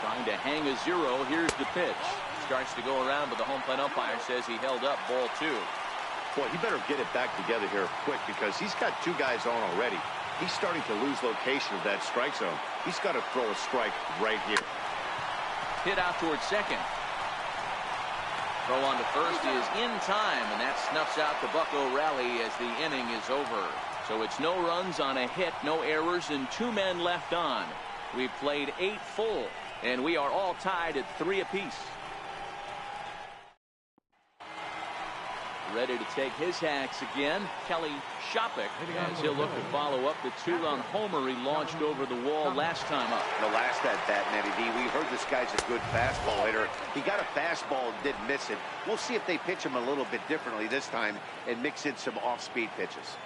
Trying to hang a 0. Here's the pitch. Starts to go around, but the home plate umpire says he held up, ball 2. Boy, he better get it back together here quick because he's got 2 guys on already. He's starting to lose location of that strike zone. He's got to throw a strike right here. Hit out towards second. Throw on to first is in time, and that snuffs out the Bucco rally as the inning is over. So it's no runs on a hit, no errors, and 2 men left on. We've played 8 full, and we are all tied at 3 apiece. Ready to take his hacks again, Kelly Shopik, as he'll look to follow up the 2-run homer he launched over the wall last time up. The last at bat, Matty D, we heard this guy's a good fastball hitter. He got a fastball and didn't miss it. We'll see if they pitch him a little bit differently this time and mix in some off-speed pitches.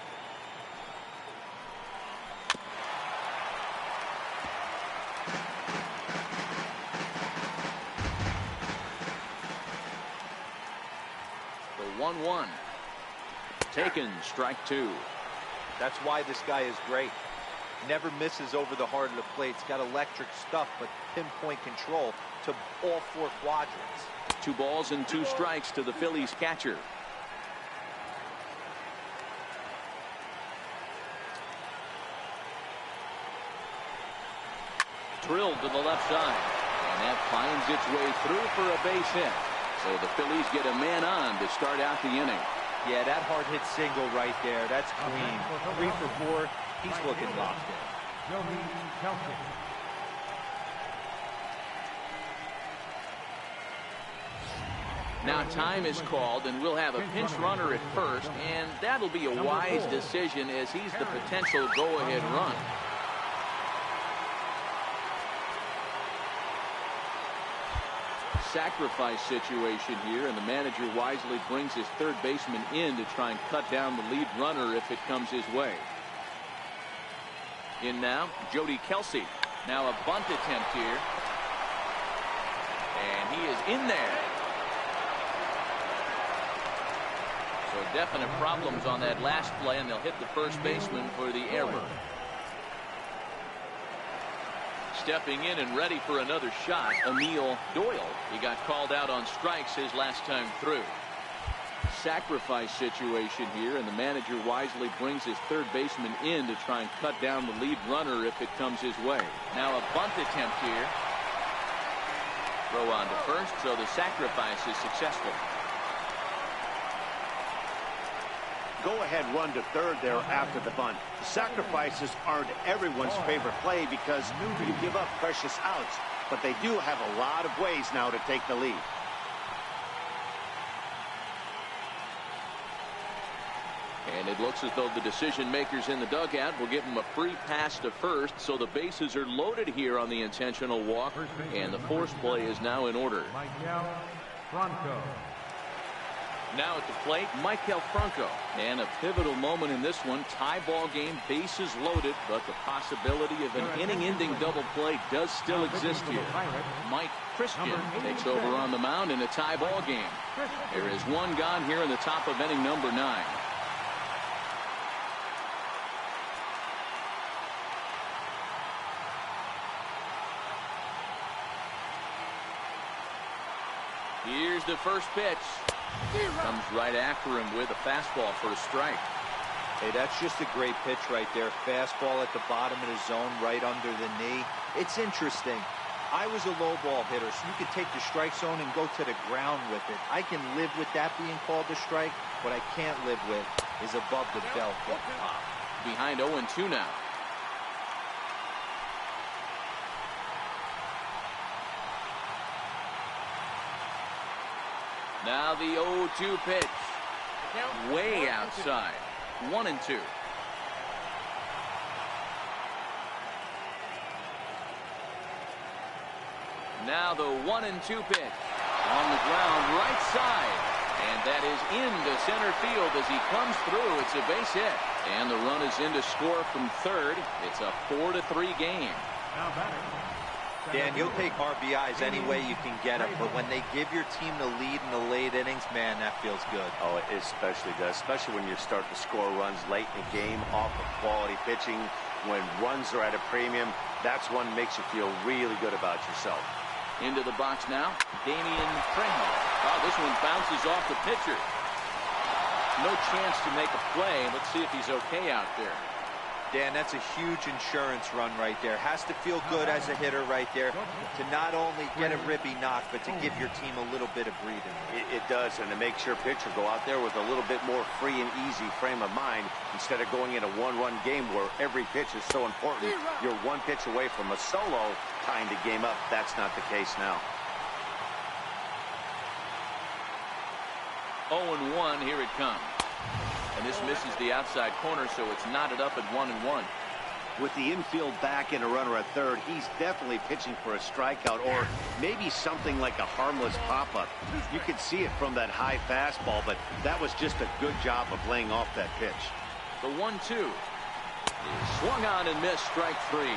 The 1-1. Taken, strike 2. That's why this guy is great. Never misses over the heart of the plate. He's got electric stuff, but pinpoint control to all 4 quadrants. 2 balls and 2 strikes to the Phillies catcher. drilled to the left side. And that finds its way through for a base hit. So the Phillies get a man on to start out the inning. Yeah, that hard hit single right there. That's clean. 3 for 4. He's looking locked in. Now time is called, and we'll have a pinch runner at first, and that'll be a wise decision as he's the potential go-ahead run. Sacrifice situation here, and the manager wisely brings his third baseman in to try and cut down the lead runner if it comes his way. In now, Jody Kelsey. Now a bunt attempt here. And he is in there. So definite problems on that last play, and they'll hit the first baseman for the error. Stepping in and ready for another shot, Emil Doyle. He got called out on strikes his last time through. Sacrifice situation here, and the manager wisely brings his third baseman in to try and cut down the lead runner if it comes his way. Now a bunt attempt here. Throw on to first, so the sacrifice is successful. Go-ahead run to third there after the bunt. Sacrifices aren't everyone's favorite play because you give up precious outs, but they do have a lot of ways now to take the lead. And it looks as though the decision makers in the dugout will give him a free pass to first, so the bases are loaded here on the intentional walk, and the force play is now in order. Now at the plate, Michael Franco. And a pivotal moment in this one. Tie ball game, bases loaded, but the possibility of an inning-ending double play does still exist here. Mike Christian takes over on the mound in a tie ball game. There is one gone here in the top of inning number 9. Here's the first pitch. Comes right after him with a fastball for a strike. Hey, that's just a great pitch right there. Fastball at the bottom of the zone, right under the knee. It's interesting. I was a low ball hitter, so you could take the strike zone and go to the ground with it. I can live with that being called a strike. What I can't live with is above the belt getting popped. Behind 0-2 now. Now the 0-2 pitch. Way outside. 1-2. Now the 1-2 pitch. On the ground, right side. And that is into center field as he comes through. It's a base hit. And the run is in to score from third. It's a 4-3 game. Dan, you'll take RBIs any way you can get them, but when they give your team the lead in the late innings, man, that feels good. Oh, it especially does, especially when you're starting to score runs late in the game off of quality pitching. When runs are at a premium, that's one that makes you feel really good about yourself. Into the box now, Damian Trejo. Oh, this one bounces off the pitcher. No chance to make a play. Let's see if he's okay out there. Dan, that's a huge insurance run right there. Has to feel good as a hitter right there to not only get a ribby knock, but to give your team a little bit of breathing. It does, and to make sure pitcher go out there with a little bit more free and easy frame of mind instead of going in a one-run game where every pitch is so important. You're one pitch away from a solo tying the game up. That's not the case now. 0-1, here it comes. And this misses the outside corner, so it's knotted up at 1-1. With the infield back and a runner at third, he's definitely pitching for a strikeout or maybe something like a harmless pop-up. You could see it from that high fastball, but that was just a good job of laying off that pitch. The 1-2 is swung on and missed, strike 3.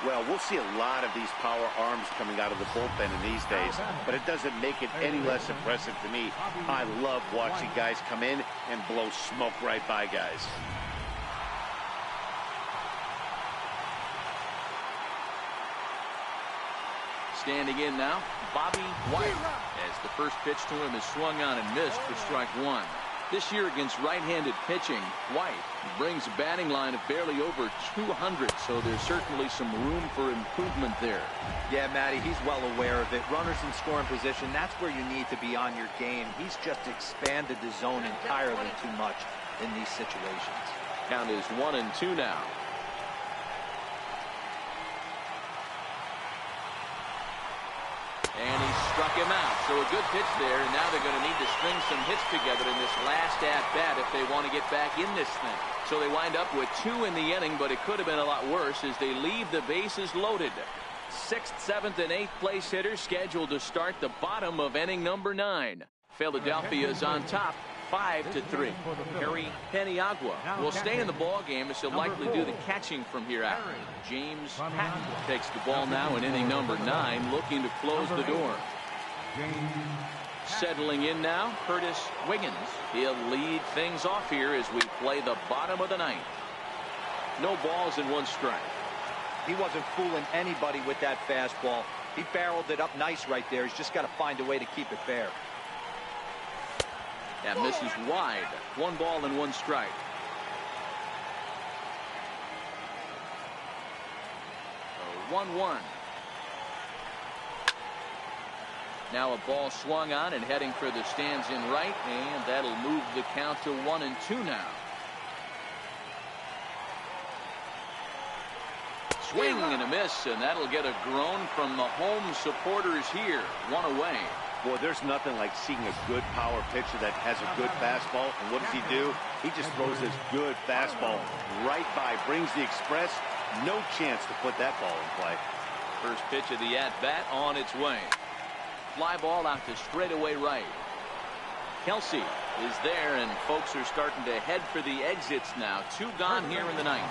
Well, we'll see a lot of these power arms coming out of the bullpen in these days, but it doesn't make it any less impressive to me. I love watching guys come in and blow smoke right by guys. Standing in now, Bobby White, as the first pitch to him is swung on and missed for strike 1. This year against right-handed pitching, White brings a batting line of barely over 200, so there's certainly some room for improvement there. Yeah, Matty, he's well aware of it. Runners in scoring position, that's where you need to be on your game. He's just expanded the zone entirely too much in these situations. Count is 1-2 now. And he struck him out. So a good pitch there, and now they're going to need to string some hits together in this last at-bat if they want to get back in this thing. So they wind up with 2 in the inning, but it could have been a lot worse as they leave the bases loaded. 6th, 7th, and 8th place hitters scheduled to start the bottom of inning number 9. Philadelphia is on top, 5-3. Harry Peniagua will stay in the ball game as he'll likely do the catching from here out. James Patton takes the ball now in inning number 9, looking to close the door. Settling in now, Curtis Wiggins. He'll lead things off here as we play the bottom of the 9th. No balls and 1 strike. He wasn't fooling anybody with that fastball. He barreled it up nice right there. He's just got to find a way to keep it fair. That misses wide. 1 ball and 1 strike. So 1-1. Now a ball swung on and heading for the stands in right, and that'll move the count to 1-2 now. Swing and a miss, and that'll get a groan from the home supporters here. 1 away. Boy, there's nothing like seeing a good power pitcher that has a good fastball. And what does he do? He just throws this good fastball right by, brings the express. No chance to put that ball in play. First pitch of the at-bat on its way. Fly ball out to straightaway right. Kelsey is there, and folks are starting to head for the exits now. 2 gone here in the 9th.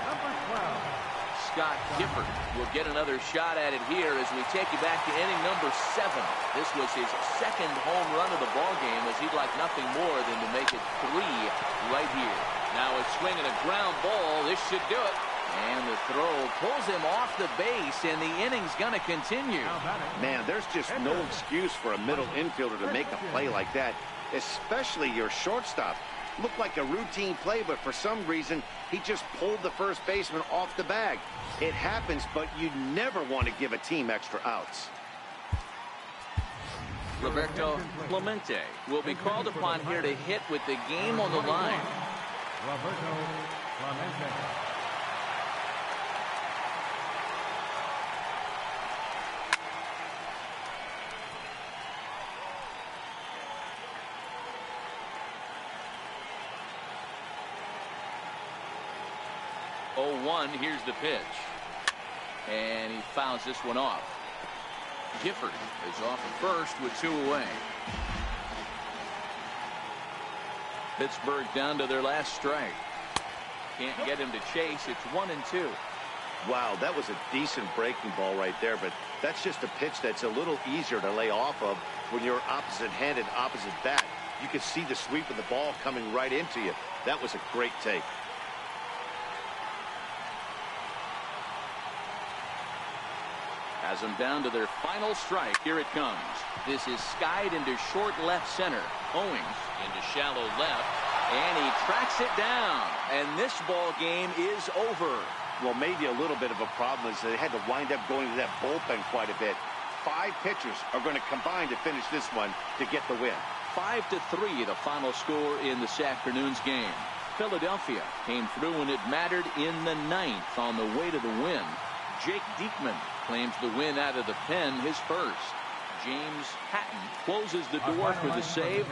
Scott Gifford will get another shot at it here as we take you back to inning number 7. This was his 2nd home run of the ball game, as he'd like nothing more than to make it 3 right here. Now a swing and a ground ball. This should do it. And the throw pulls him off the base, and the inning's going to continue. Man, there's just no excuse for a middle infielder to make a play like that, especially your shortstop. Looked like a routine play, but for some reason, he just pulled the first baseman off the bag. It happens, but you never want to give a team extra outs. Roberto Clemente will be called upon here to hit with the game on the line. Roberto Clemente. Here's the pitch. And he fouls this one off. Gifford is off first with 2 away. Pittsburgh down to their last strike. Can't get him to chase. It's 1-2. Wow, that was a decent breaking ball right there, but that's just a pitch that's a little easier to lay off of when you're opposite-handed, opposite bat. You can see the sweep of the ball coming right into you. That was a great take. Has them down to their final strike. Here it comes. This is skied into short left center. Owings into shallow left, and he tracks it down. And this ball game is over. Well, maybe a little bit of a problem is they had to wind up going to that bullpen quite a bit. 5 pitchers are going to combine to finish this one to get the win. 5-3, the final score in this afternoon's game. Philadelphia came through when it mattered in the 9th on the way to the win. Jake Diekman claims the win out of the pen, his first. James Patton closes the door for the save.